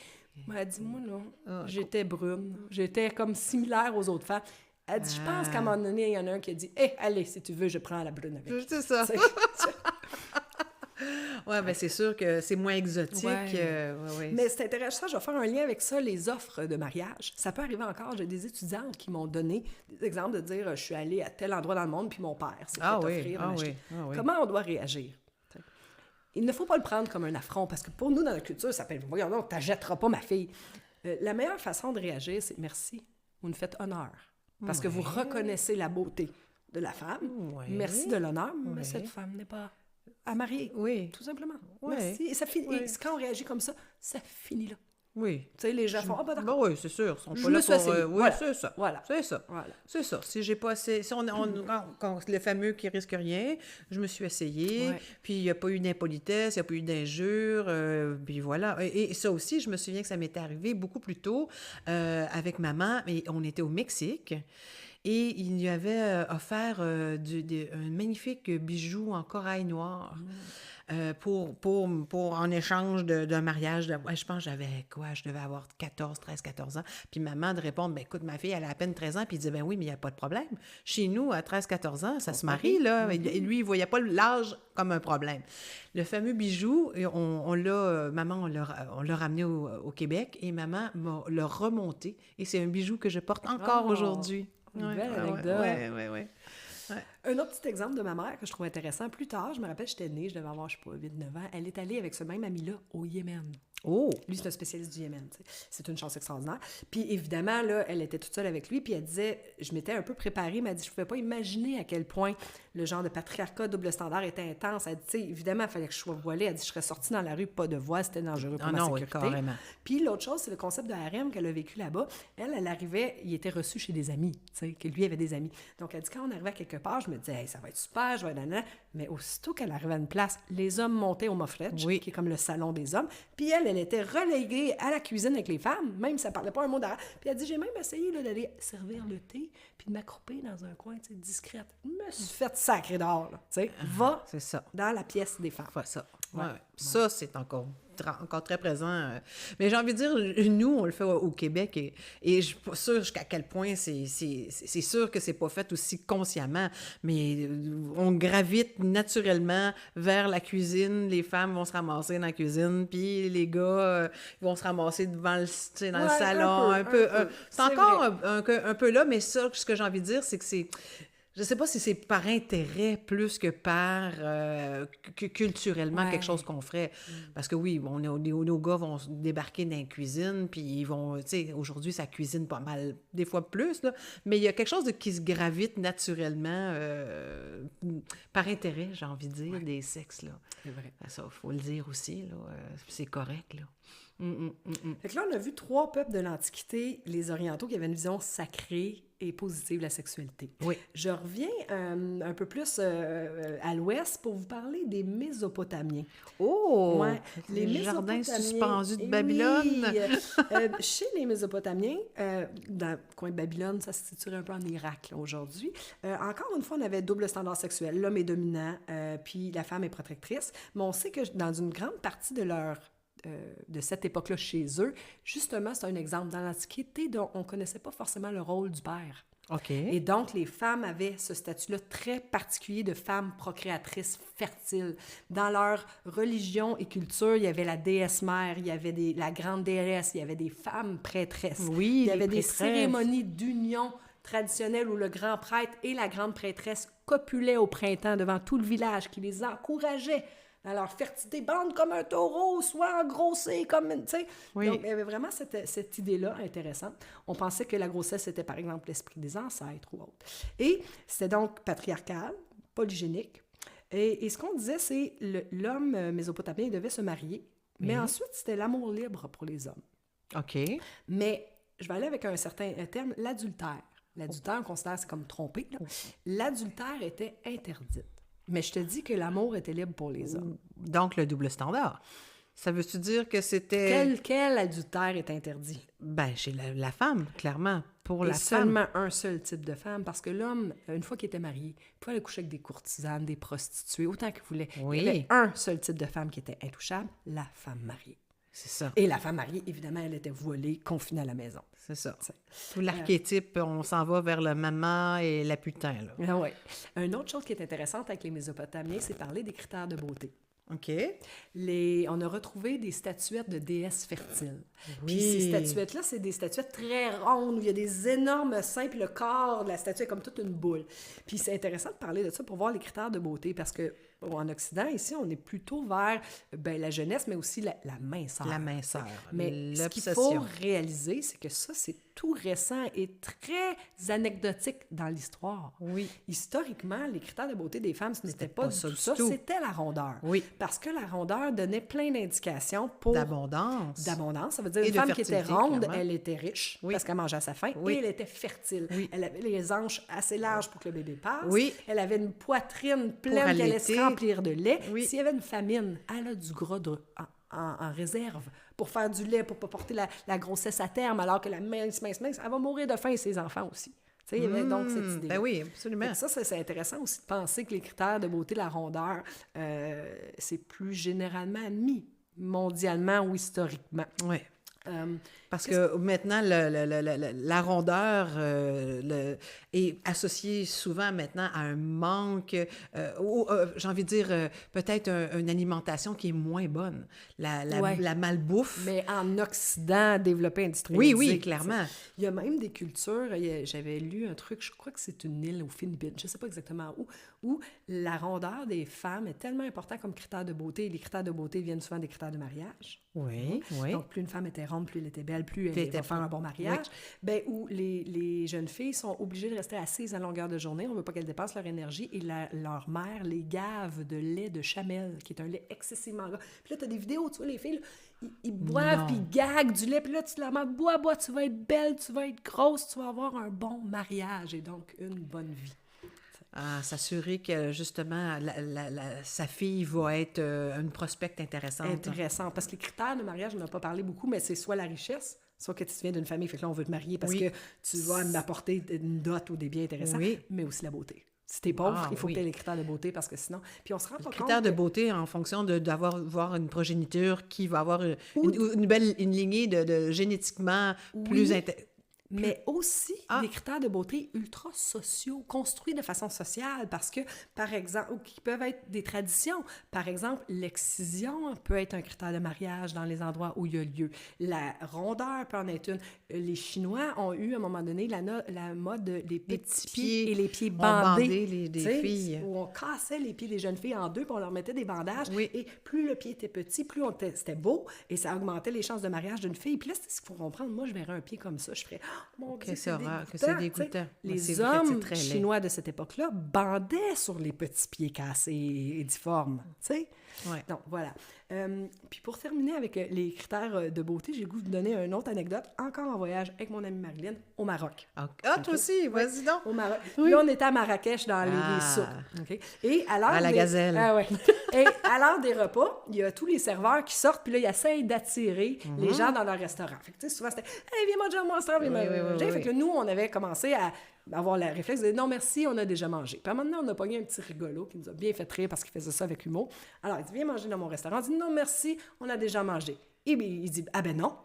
Elle a dit « Moi, là, j'étais brune. J'étais comme similaire aux autres femmes. » Elle dit, je pense qu'à un moment donné, il y en a un qui a dit « Hey, allez, si tu veux, je prends la brune avec. » C'est ça. Oui, bien c'est sûr que c'est moins exotique. Ouais. Mais c'est intéressant, je vais faire un lien avec ça, les offres de mariage. Ça peut arriver encore. J'ai des étudiantes qui m'ont donné des exemples de dire « Je suis allée à tel endroit dans le monde, puis mon père s'est fait offrir de m'acheter. » Comment on doit réagir? Il ne faut pas le prendre comme un affront, parce que pour nous, dans la culture, ça peut être « Voyons donc, t'achèteras pas ma fille. » La meilleure façon de réagir, c'est « Merci, vous nous faites honneur. » Parce que vous reconnaissez la beauté de la femme. Merci de l'honneur, mais cette femme n'est pas à marier. Tout simplement. Merci. Et ça finit. Et quand on réagit comme ça finit là. Oui. Tu sais, les gens font « Ah, ben d'accord. » Oui, c'est sûr. Ils sont pas là pour... voilà. C'est ça. Voilà. C'est ça. Voilà. C'est ça. Si j'ai pas assez... Si quand le fameux qui risque rien, je me suis essayée, puis il n'y a pas eu d'impolitesse, il n'y a pas eu d'injure, puis voilà. Et ça aussi, je me souviens que ça m'était arrivé beaucoup plus tôt avec maman, mais on était au Mexique. et il lui avait offert un magnifique bijou en corail noir. Pour en échange d'un mariage. Ouais, je pense que j'avais quoi? Je devais avoir 14 ans. Puis maman de répondre, ben écoute, ma fille, elle a à peine 13 ans. Puis il disait, ben oui, mais il n'y a pas de problème. Chez nous, à 14 ans, ça se marie, là. Et lui, il ne voyait pas l'âge comme un problème. Le fameux bijou, maman, on l'a ramené au Québec et maman l'a remonté. Et c'est un bijou que je porte encore aujourd'hui. Une belle anecdote. Ouais. Un autre petit exemple de ma mère que je trouve intéressant, plus tard, je me rappelle, j'étais née, je devais avoir, je sais pas, 8-9 ans, elle est allée avec ce même ami-là au Yémen. Oh! Lui, c'est un spécialiste du Yémen. T'sais. C'est une chance extraordinaire. Puis évidemment, là, elle était toute seule avec lui, puis elle disait, je m'étais un peu préparée, mais elle dit, je ne pouvais pas imaginer à quel point le genre de patriarcat double standard était intense. Elle dit, tu sais, évidemment, il fallait que je sois voilée. Elle dit, je serais sortie dans la rue, pas de voile, c'était dangereux pour ma sécurité. Oui, carrément. Puis l'autre chose, c'est le concept de harem qu'elle a vécu là-bas. Elle arrivait, il était reçu chez des amis, tu sais, que lui avait des amis. Donc elle dit, quand on arrivait à quelque part, je me disais, hey, ça va être super, je vais aller. Mais aussitôt qu'elle arrivait à une place, les hommes montaient au Mofretch, qui est comme le salon des hommes. Puis elle était reléguée à la cuisine avec les femmes, même si elle parlait pas un mot d'arabe. Puis elle dit, j'ai même essayé là, d'aller servir le thé, puis de m'accrouper dans un coin, tu sais, discrète. Je me suis fait sacré dehors, là. Tu sais, va c'est ça. dans la pièce des femmes. Ça. Ouais. Ça, c'est encore très présent. Mais j'ai envie de dire, nous, on le fait au Québec et je suis pas sûre jusqu'à quel point c'est sûr que c'est pas fait aussi consciemment, mais on gravite naturellement vers la cuisine. Les femmes vont se ramasser dans la cuisine, puis les gars vont se ramasser devant le salon. Un peu. C'est encore un peu là, mais ça, ce que j'ai envie de dire, c'est que c'est... Je ne sais pas si c'est par intérêt plus que par culturellement quelque chose qu'on ferait. Parce que oui, nos gars vont débarquer dans la cuisine, puis ils vont, tu sais, aujourd'hui, ça cuisine pas mal, des fois plus, là, mais il y a quelque chose qui se gravite naturellement par intérêt, j'ai envie de dire, des sexes, là. C'est vrai. Ça, il faut le dire aussi, là, c'est correct, là. Fait que là, on a vu 3 peuples de l'Antiquité, les Orientaux, qui avaient une vision sacrée et positive de la sexualité. Oui. Je reviens un peu plus à l'ouest pour vous parler des Mésopotamiens. Oh! Ouais, les jardins suspendus de Babylone! Oui. Chez les Mésopotamiens, dans le coin de Babylone, ça se situe un peu en Irak là, aujourd'hui. Encore une fois, on avait double standard sexuel. L'homme est dominant, puis la femme est protectrice. Mais on sait que dans une grande partie de cette époque-là chez eux, justement, c'est un exemple. Dans l'Antiquité, on ne connaissait pas forcément le rôle du père. OK. Et donc, les femmes avaient ce statut-là très particulier de femmes procréatrices fertiles. Dans leur religion et culture, il y avait la déesse mère, il y avait la grande déesse, il y avait des femmes prêtresses. Oui, il y avait des cérémonies d'union traditionnelles où le grand prêtre et la grande prêtresse copulaient au printemps devant tout le village, qui les encourageait dans leur fertilité, bande comme un taureau, soit engrossé comme une... Tu sais. Oui. Donc, il y avait vraiment cette idée-là intéressante. On pensait que la grossesse, c'était par exemple l'esprit des ancêtres ou autre. Et c'était donc patriarcal, polygénique. Et ce qu'on disait, c'est l'homme mésopotamien devait se marier, mais ensuite, c'était l'amour libre pour les hommes. OK. Mais je vais aller avec un certain terme, l'adultère. L'adultère, on considère c'est comme tromper. L'adultère était interdite. Mais je te dis que l'amour était libre pour les hommes. Donc, le double standard. Ça veut-tu dire que c'était... Quel adultère est interdit? Ben, chez la femme, clairement. Pour la femme. Seulement un seul type de femme, parce que l'homme, une fois qu'il était marié, il pouvait aller coucher avec des courtisanes, des prostituées, autant qu'il voulait. Oui. Il y avait un seul type de femme qui était intouchable, la femme mariée. C'est ça. Et la femme mariée, évidemment, elle était voilée, confinée à la maison. C'est ça. Tout l'archétype, on s'en va vers le maman et la putain, là. Ah ouais. Une autre chose qui est intéressante avec les Mésopotamiens, c'est parler des critères de beauté. OK. On a retrouvé des statuettes de déesses fertiles. Oui. Puis ces statuettes-là, c'est des statuettes très rondes, où il y a des énormes seins, puis le corps de la statue est comme toute une boule. Puis c'est intéressant de parler de ça pour voir les critères de beauté, parce que en Occident, ici, on est plutôt vers la jeunesse, mais aussi la minceur. La minceur. Mais ce qu'il faut réaliser, c'est que ça, c'est tout récent et très anecdotique dans l'histoire. Oui. Historiquement, les critères de beauté des femmes, ce n'était pas du tout ça, tout. c'était la rondeur. Oui. Parce que la rondeur donnait plein d'indications pour... D'abondance. Ça veut dire une femme qui était ronde, clairement. Elle était riche, parce qu'elle mangeait à sa faim, oui. et elle était fertile. Oui. Elle avait les hanches assez larges pour que le bébé passe. Oui. Elle avait une poitrine pleine qui allait se remplir de lait. Oui. S'il y avait une famine, elle a du gras en réserve pour faire du lait, pour ne pas porter la grossesse à terme, alors que la mince, elle va mourir de faim et ses enfants aussi. Tu sais, il y avait donc cette idée. Ben oui, absolument. Donc ça, c'est intéressant aussi de penser que les critères de beauté, la rondeur, c'est plus généralement admis, mondialement ou historiquement. Oui. Euh, Parce que maintenant, la rondeur est associée souvent maintenant à un manque, ou j'ai envie de dire peut-être une alimentation qui est moins bonne, Ouais. la malbouffe. Mais en Occident, développé, industrialisé. Oui, clairement. Il y a même des cultures, j'avais lu un truc, je crois que c'est une île aux Philippines, je ne sais pas exactement où la rondeur des femmes est tellement importante comme critère de beauté. Les critères de beauté viennent souvent des critères de mariage. Oui, oui. Donc, plus une femme était ronde, plus elle était belle, plus elle Était va faire un bon mariage. Oui. Ben, où les jeunes filles sont obligées de rester assises à longueur de journée. On ne veut pas qu'elles dépassent leur énergie. Et leur mère les gave de lait de chamel, qui est un lait excessivement gras. Puis là, tu as des vidéos, tu vois, les filles, là, ils boivent, puis ils gaguent du lait. Puis là, tu la mets, bois, tu vas être belle, tu vas être grosse, tu vas avoir un bon mariage et donc une bonne vie. À s'assurer que, justement, sa fille va être une prospecte intéressante. Intéressant, parce que les critères de mariage, on n'a pas parlé beaucoup, mais c'est soit la richesse, soit que tu viens d'une famille, fait que là, on veut te marier parce que tu vas m'apporter une dot ou des biens intéressants, mais aussi la beauté. Si t'es pauvre, il faut que tu aies les critères de beauté parce que sinon... Puis on se rend pas compte... Critères de beauté en fonction d'avoir une progéniture qui va avoir une lignée de génétiquement plus... Mais aussi des critères de beauté ultra sociaux, construits de façon sociale, parce que, par exemple, ou qui peuvent être des traditions. Par exemple, l'excision peut être un critère de mariage dans les endroits où il y a lieu. La rondeur peut en être une. Les Chinois ont eu, à un moment donné, la mode des petits pieds et les pieds bandés. des filles. Où on cassait les pieds des jeunes filles en deux, puis on leur mettait des bandages. Oui. Et plus le pied était petit, plus c'était beau, et ça augmentait les chances de mariage d'une fille. Puis là, c'est ce qu'il faut comprendre. Moi, je verrais un pied comme ça, je ferais... Mon Dieu, c'est dégoûtant. Les hommes chinois de cette époque-là bandaient sur les petits pieds cassés et difformes, tu sais. Ouais. Donc, voilà. Puis pour terminer avec les critères de beauté, j'ai le goût de vous donner une autre anecdote, encore en voyage avec mon amie Marilyn, au Maroc. Ah, toi aussi, vas-y donc. Au Maroc. Oui. Là, on était à Marrakech dans les souks. Okay? Et à l'heure à la gazelle. Et à l'heure des repas, il y a tous les serveurs qui sortent, puis là, ils essayent d'attirer les gens dans leur restaurant. Fait que, tu sais, souvent, c'était « Hey, viens manger à mon restaurant, viens manger. » Fait que là, nous, on avait commencé à avoir le réflexe de dire « Non, merci, on a déjà mangé. » Puis maintenant, on a pogné un petit rigolo qui nous a bien fait rire parce qu'il faisait ça avec humour. Alors, il dit « Viens manger dans mon restaurant. » On dit « Non, merci, on a déjà mangé. » Et bien, il dit « Ah ben non. »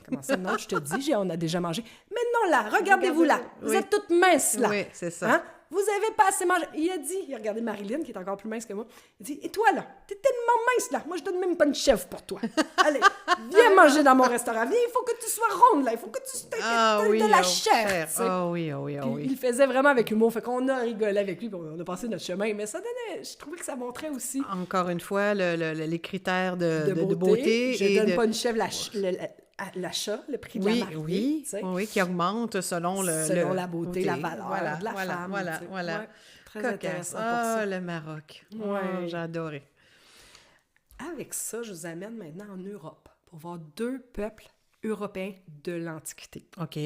Comment ça, non, je te dis, on a déjà mangé. Mais non, là, regardez-vous là. Vous êtes toutes minces, là. Oui, c'est ça. Hein? Vous avez pas assez mangé. Il a regardé Marilyn, qui est encore plus mince que moi. Il dit, et toi, là, t'es tellement mince, là. Moi, je donne même pas une chèvre pour toi. Allez, viens manger dans mon restaurant. Viens, il faut que tu sois ronde, là. Il faut que tu aies de la chair. Ah oui. Il le faisait vraiment avec humour. Fait qu'on a rigolé avec lui, puis on a passé notre chemin. Mais ça donnait, je trouvais que ça montrait aussi. Encore une fois, les critères de beauté. Je donne pas une chèvre, l'achat, le prix de la marque. Oui, qui augmente selon la beauté, la valeur de la femme. Voilà. Ouais, très intéressant pour ça. Le Maroc. Ouais. J'ai adoré. Avec ça, je vous amène maintenant en Europe pour voir deux peuples européens de l'Antiquité. OK.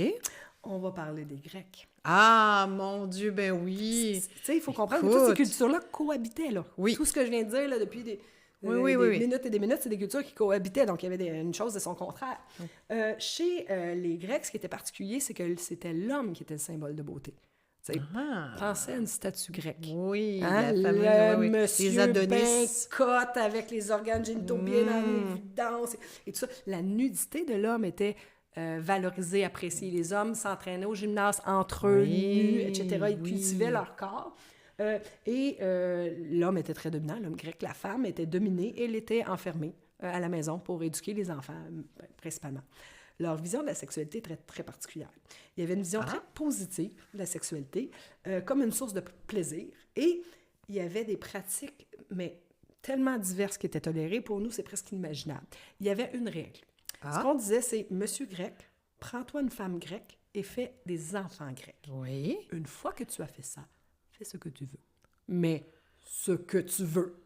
On va parler des Grecs. Ah, mon Dieu, ben oui! Tu sais, il faut comprendre que toutes ces cultures-là cohabitaient, là. Oui. Tout ce que je viens de dire, là, depuis des minutes et des minutes, c'est des cultures qui cohabitaient, donc il y avait une chose de son contraire. Chez les Grecs, ce qui était particulier, c'est que c'était l'homme qui était le symbole de beauté. Pensez à une statue grecque. Oui, hein? la famille, monsieur les Adonis. Ben cote avec les organes génitaux bien en évidence et tout ça. La nudité de l'homme était valorisée, appréciée. Les hommes s'entraînaient au gymnase entre eux, nus, etc. Ils cultivaient leur corps. L'homme était très dominant, l'homme grec. La femme était dominée et elle était enfermée à la maison pour éduquer les enfants, principalement. Leur vision de la sexualité est très, très particulière. Il y avait une vision très positive de la sexualité, comme une source de plaisir. Et il y avait des pratiques, mais tellement diverses qui étaient tolérées. Pour nous, c'est presque inimaginable. Il y avait une règle. Ce qu'on disait, c'est « Monsieur grec, prends-toi une femme grecque et fais des enfants grecs. » Oui. Une fois que tu as fait ça, fais ce que tu veux. Mais ce que tu veux.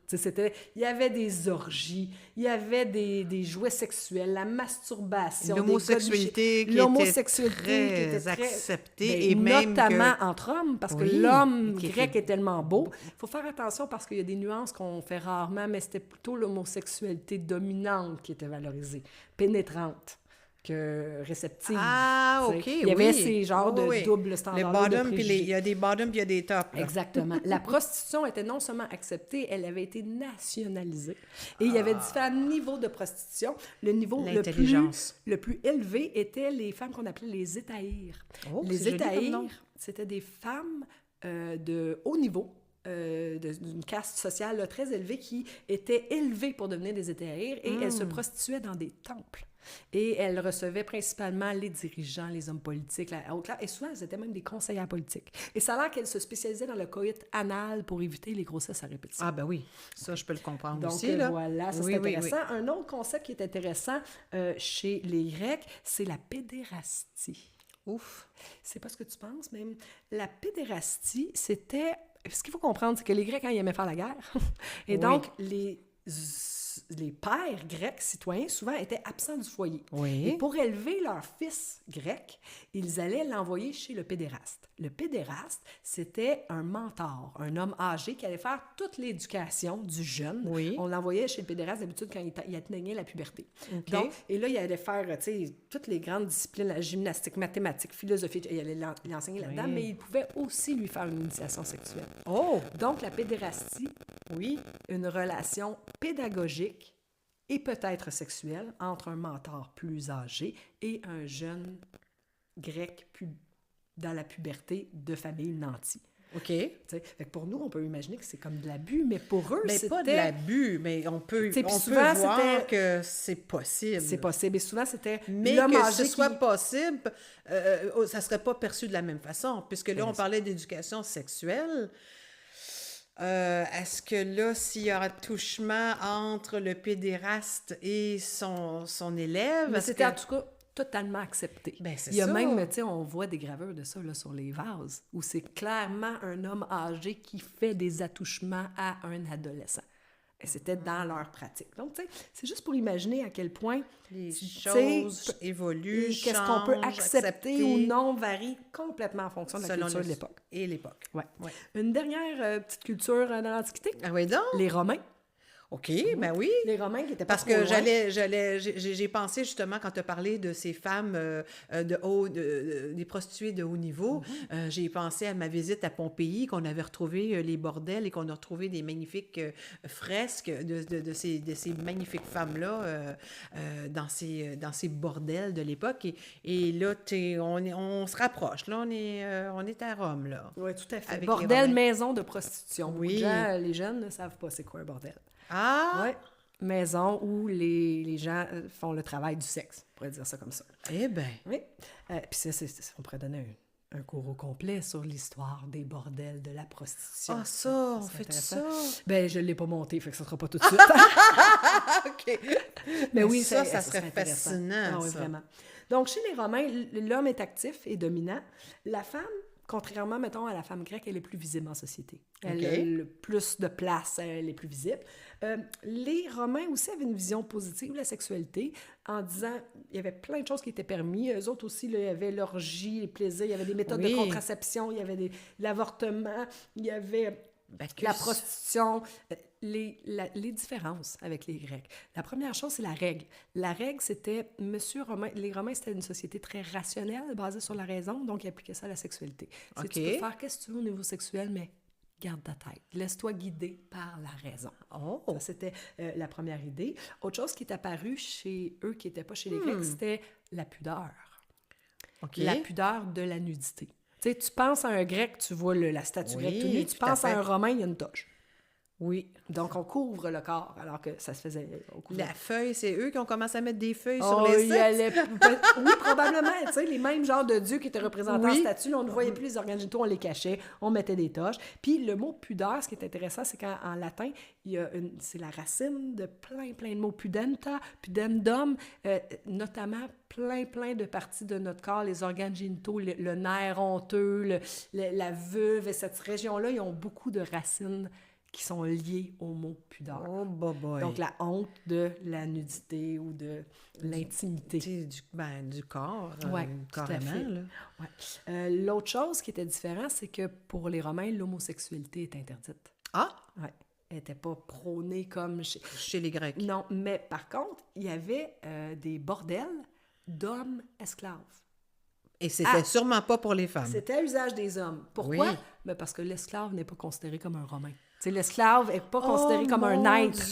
Il y avait des orgies, il y avait des jouets sexuels, la masturbation, l'homosexualité qui était très acceptée, et même notamment entre hommes, parce que l'homme grec est tellement beau. Il faut faire attention parce qu'il y a des nuances qu'on fait rarement, mais c'était plutôt l'homosexualité dominante qui était valorisée, pénétrante. que réceptive. Ah, tu sais. OK, Il y avait oui. ces genres Oui, de oui. double Les standards bottoms, de puis préjugés. il y a des bottoms, puis il y a des tops. Là. Exactement. La prostitution était non seulement acceptée, elle avait été nationalisée. Et il y avait différents niveaux de prostitution. Le niveau L'intelligence. le plus élevé était les femmes qu'on appelait les étahirs. Oh, Les c'est joli comme nom. étahirs, c'était des femmes de haut niveau, d'une caste sociale là, très élevée, qui étaient élevées pour devenir des étahirs, et elles se prostituaient dans des temples. Et elles recevaient principalement les dirigeants, les hommes politiques, la haute classe, et souvent, elles étaient même des conseillères politiques. Et ça a l'air qu'elles se spécialisaient dans le coït anal pour éviter les grossesses à répétition. Ah, ben oui, ça, je peux le comprendre Donc, aussi. Là. voilà, ça, Oui, c'est oui, intéressant. oui. Un autre concept qui est intéressant chez les Grecs, c'est la pédérastie. Ouf. C'est pas ce que tu penses, mais la pédérastie, c'était... Ce qu'il faut comprendre, c'est que les Grecs, ils aimaient faire la guerre. Et Oui. donc, les pères grecs citoyens, souvent, étaient absents du foyer. Oui. Et pour élever leur fils grec, ils allaient l'envoyer chez le pédéraste. Le pédéraste, c'était un mentor, un homme âgé qui allait faire toute l'éducation du jeune. Oui. On l'envoyait chez le pédéraste d'habitude quand il atteignait la puberté. OK. Donc, et là, il allait faire, tu sais, toutes les grandes disciplines, la gymnastique, mathématiques, philosophie, il allait l'enseigner là-dedans, Oui. mais il pouvait aussi lui faire une initiation sexuelle. Oh, Donc, la pédérastie, oui. une relation pédagogique et peut-être sexuelle entre un mentor plus âgé et un jeune grec dans la puberté de famille nantie. OK. Tu sais, fait que pour nous, on peut imaginer que c'est comme de l'abus, mais pour eux, Mais c'était... pas de l'abus, mais on peut, Tu sais, puis on souvent, peut voir c'était- que c'est possible. C'est possible. Et souvent, c'était Mais l'homme que âgé ce soit qui... possible, ça ne serait pas perçu de la même façon. Puisque là, on parlait d'éducation sexuelle. Est-ce que là, s'il y a attouchement entre le pédéraste et son élève... Mais est-ce c'était que- en tout cas totalement accepté. Ben, c'est Il y a ça. même, tu sais, on voit des gravures de ça là, sur les vases, où c'est clairement un homme âgé qui fait des attouchements à un adolescent. Et c'était dans leur pratique. Donc, tu sais, c'est juste pour imaginer à quel point Les tu sais, choses évoluent, et qu'est-ce qu'on peut changent, accepter ou non varie complètement en fonction de la selon culture de l'époque. Et l'époque. Ouais. Ouais. Une dernière petite culture dans l'Antiquité, Ah oui, donc? les Romains. OK, ben oui. Les Romains qui étaient pas Parce trop que loin. j'ai pensé justement quand tu as parlé de ces femmes des prostituées de haut niveau, j'ai pensé à ma visite à Pompéi, qu'on avait retrouvé les bordels et qu'on a retrouvé des magnifiques fresques de ces magnifiques femmes-là dans ces bordels de l'époque. Et là, on se rapproche. Là, on est à Rome, là. Oui, tout à fait. Avec les Bordel, Romains. maison de prostitution. Beaucoup Oui. de gens, les jeunes ne savent pas c'est quoi un bordel. Ah! Ouais. Maison où les gens font le travail du sexe, on pourrait dire ça comme ça. Eh bien. Oui. Puis ça, on pourrait donner un cours au complet sur l'histoire des bordels de la prostitution. Ah, ça, on serait fait ça. intéressant. Ben, je ne l'ai pas monté, fait que ça ne sera pas tout de suite. OK. Mais oui, ça serait serait intéressant. fascinant, Ah oui, ça. vraiment. Donc, chez les Romains, l'homme est actif et dominant. La femme, contrairement, mettons, à la femme grecque, elle est plus visible en société. Elle OK. a le plus de place, elle est plus visible. Les Romains aussi avaient une vision positive de la sexualité en disant il y avait plein de choses qui étaient permis. Eux autres aussi, là, il y avait l'orgie, les plaisirs, il y avait des méthodes Oui. de contraception, il y avait l'avortement, il y avait Bacchus. la prostitution, les différences avec les Grecs. La première chose, c'est la règle. La règle, c'était, les Romains, c'était une société très rationnelle, basée sur la raison, donc ils appliquaient ça à la sexualité. C'est OK. tu peux faire qu'est-ce que tu veux au niveau sexuel, mais garde ta tête. Laisse-toi guider par la raison. Oh! Ça, c'était la première idée. Autre chose qui est apparue chez eux, qui n'était pas chez les Grecs, c'était la pudeur. OK. La pudeur de la nudité. Tu sais, tu penses à un Grec, tu vois la statue Oui, grecque tout nue. Tu tout à penses à fait. un Romain, il y a une toche. Oui. Donc, on couvre le corps, alors que ça se faisait... on couvrait. La feuille, c'est eux qui ont commencé à mettre des feuilles Oh, sur les il sites. allait... Oui, probablement. Tu sais, les mêmes genres de dieux qui étaient représentés en Oui. statue, là, on ne voyait plus les organes génitaux, on les cachait, on mettait des toches. Puis le mot pudeur, ce qui est intéressant, c'est qu'en latin, c'est la racine de plein de mots. Pudenta, pudendum, notamment plein de parties de notre corps, les organes génitaux, le nerf honteux, la vulve, et cette région-là, ils ont beaucoup de racines qui sont liées au mot pudeur. Oh, boy. Donc, la honte de la nudité ou de l'intimité. Du corps, Ouais, tout à carrément. fait. Là. Ouais. L'autre chose qui était différente, c'est que pour les Romains, l'homosexualité est interdite. Ah! Ouais. Elle n'était pas prônée comme chez... Chez les Grecs. Non, mais par contre, il y avait des bordels d'hommes esclaves. Et c'était sûrement pas pour les femmes. C'était à usage des hommes. Pourquoi? Oui. Ben parce que l'esclave n'est pas considéré comme un Romain. T'sais, l'esclave n'est pas considéré comme un être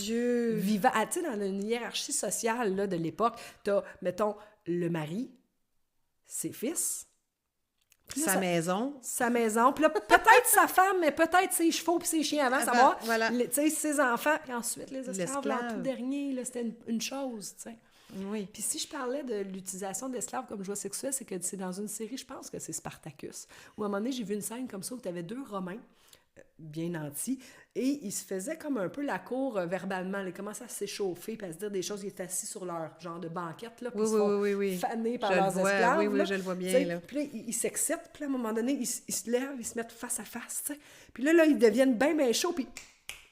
vivant. Ah, tu sais, dans une hiérarchie sociale là, de l'époque, tu as, mettons, le mari, ses fils, sa maison. Sa maison. Puis là, peut-être sa femme, mais peut-être ses chevaux puis ses chiens avant, savoir. Voilà. Tu sais, ses enfants. Puis ensuite, les esclaves, là, en tout dernier, là, c'était une chose, tu sais. Oui. Puis si je parlais de l'utilisation d'esclaves comme jouet sexuel, c'est que c'est dans une série, je pense que c'est Spartacus, où à un moment donné, j'ai vu une scène comme ça où tu avais 2 Romains, bien nantis, et ils se faisaient comme un peu la cour verbalement. Ils commençaient à s'échauffer puis à se dire des choses. Ils étaient assis sur leur genre de banquette, là, puis ils se font faner par leurs esclaves. Oui, là, je le vois bien. Là. Puis là, ils s'excitent, puis à un moment donné, ils se lèvent, ils se mettent face à face, tu sais. Puis là, ils deviennent bien chauds, puis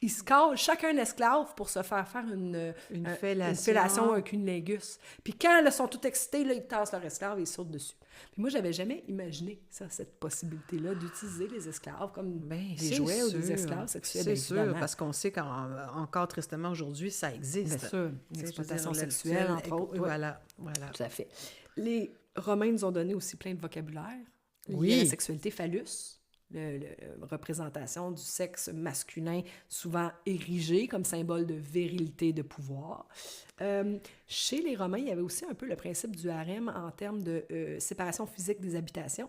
ils se cachent chacun esclave pour se faire une fellation, un cunnilingus. Puis quand ils sont tous excités, là, ils tassent leur esclave et ils sautent dessus. Puis moi, j'avais jamais imaginé cette possibilité-là d'utiliser les esclaves comme des jouets ou des esclaves sexuels. C'est sûr, parce qu'on sait qu'encore tristement aujourd'hui, ça existe. Bien sûr, l'exploitation sexuelle, entre autres. Voilà. Tout à fait. Les Romains nous ont donné aussi plein de vocabulaire lié à la sexualité phallus. La représentation du sexe masculin, souvent érigé comme symbole de virilité, de pouvoir. Chez les Romains, il y avait aussi un peu le principe du harem en termes de séparation physique des habitations.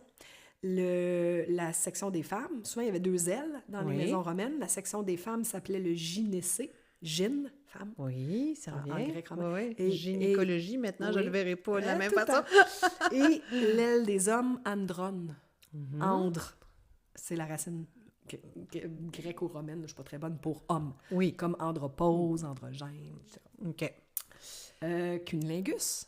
La section des femmes, souvent il y avait 2 ailes dans les maisons romaines. La section des femmes s'appelait le gynécée, gyn, femme. Oui, ça revient. En grec romain. Oui. Et gynécologie, maintenant, je ne le verrai pas de la même façon. Et l'aile des hommes, androne, andre. C'est la racine gréco-romaine, je ne suis pas très bonne, pour homme. Oui. Comme andropause, androgène, etc. OK. Cunilingus.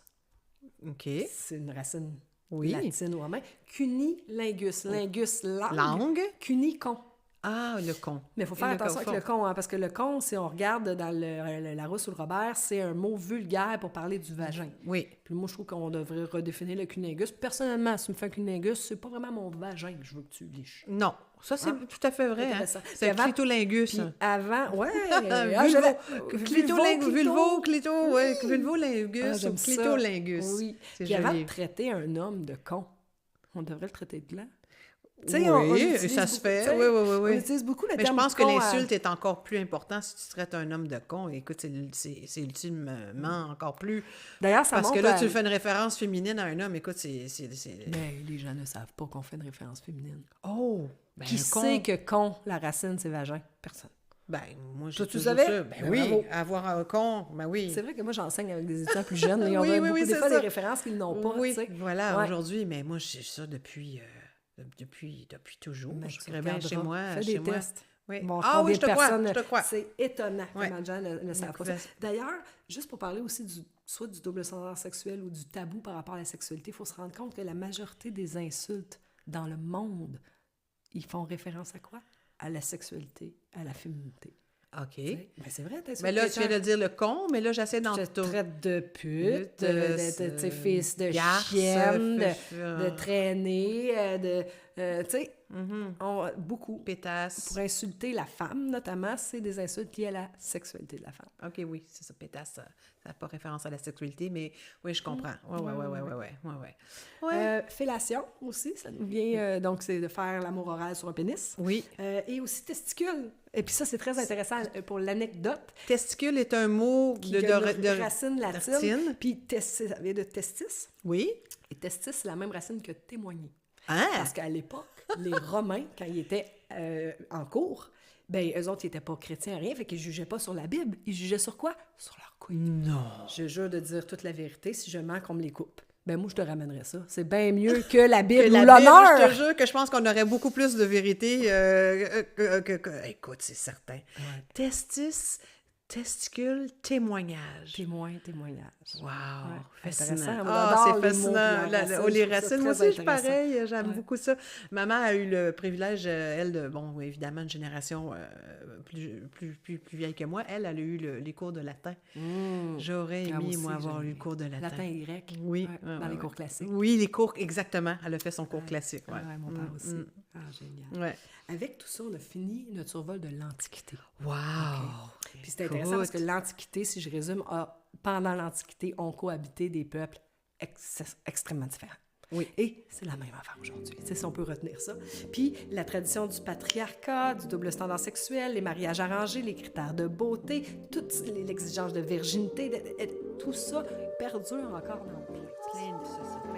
OK. C'est une racine latine ou romaine. Cunilingus. Lingus, langue. Cunicon. Ah, le con. Mais il faut faire attention avec le con, hein, parce que le con, si on regarde dans Larousse ou le Robert, c'est un mot vulgaire pour parler du vagin. Oui. Puis moi, je trouve qu'on devrait redéfinir le cunilingus. Personnellement, si tu me fais un cunilingus, c'est pas vraiment mon vagin que je veux que tu liches. Non, ça c'est tout à fait vrai. Hein? C'est un clitolingus. Puis avant, ouais. Vulvolingus ou clitolingus. Oui. C'est puis avant de traiter un homme de con, on devrait le traiter de gland. Oui, ça se fait. Oui. On utilise beaucoup le terme. Mais je pense que l'insulte est encore plus important si tu traites un homme de con. Écoute, c'est ultimement encore plus... D'ailleurs, ça parce que là, tu fais une référence féminine à un homme. Écoute, c'est... Mais les gens ne savent pas qu'on fait une référence féminine. Oh! Ben, qui sait que con, la racine, c'est vagin? Personne. Ben, moi, je tu savais? Ça. Ben oui, bravo. Avoir un con, ben oui. C'est vrai que moi, j'enseigne avec des étudiants plus jeunes. Ils ont beaucoup des fois des références qu'ils n'ont pas. Oui, voilà, aujourd'hui. Mais moi, j'ai ça depuis toujours. Mais je serais bien chez moi. Fais des tests. Oui. Bon, je te crois. C'est étonnant comment les gens ne savent pas ça. D'ailleurs, juste pour parler aussi soit du double standard sexuel ou du tabou par rapport à la sexualité, il faut se rendre compte que la majorité des insultes dans le monde, ils font référence à quoi? À la sexualité, à la féminité. OK. Mais c'est vrai, mais là, tu viens de dire le con, mais là, j'essaie d'en... Je te traite de pute, de fils de chienne, de traîner, tu sais, beaucoup. Pétasse. Pour insulter la femme, notamment, c'est des insultes liées à la sexualité de la femme. OK, oui, c'est ça, pétasse, ça n'a pas référence à la sexualité, mais oui, je comprends. Oui. Fellation aussi, ça nous vient, donc c'est de faire l'amour oral sur un pénis. Oui. Et aussi testicule. Et puis ça, c'est très intéressant pour l'anecdote. Testicule est un mot de racine latine. Puis ça vient de testis. Oui. Et testis, c'est la même racine que témoigner. Ah! Parce qu'à l'époque, les Romains, quand ils étaient en cours, ben eux autres, ils n'étaient pas chrétiens, rien, fait qu'ils ne jugeaient pas sur la Bible. Ils jugeaient sur quoi? Sur leur couille. Non! Je jure de dire toute la vérité. Si je mens, qu'on me les coupe. Ben moi, je te ramènerais ça. C'est bien mieux que la Bible ou l'honneur. Je te jure que je pense qu'on aurait beaucoup plus de vérité écoute, c'est certain. Ouais. Testis, testicule, témoignage. Témoignage. Wow! Ouais, fascinant. C'est fascinant. Les racines, moi aussi, je suis pareil. J'aime beaucoup ça. Maman a eu le privilège, elle, de, évidemment, une génération plus vieille que moi. Elle a eu les cours de latin. J'aurais aimé, moi, avoir eu le cours de latin. Latin et grec. Oui. Dans les cours classiques. Oui, les cours, exactement. Elle a fait son cours classique. Ouais, mon père aussi. Génial. Ouais. Avec tout ça, on a fini notre survol de l'Antiquité. Wow! Okay. Puis c'est intéressant parce que l'Antiquité, si je résume, pendant l'Antiquité, ont cohabité des peuples extrêmement différents. Oui. Et c'est la même affaire aujourd'hui, si on peut retenir ça. Puis la tradition du patriarcat, du double standard sexuel, les mariages arrangés, les critères de beauté, toute l'exigence de virginité, tout ça perdure encore dans plein de sociétés.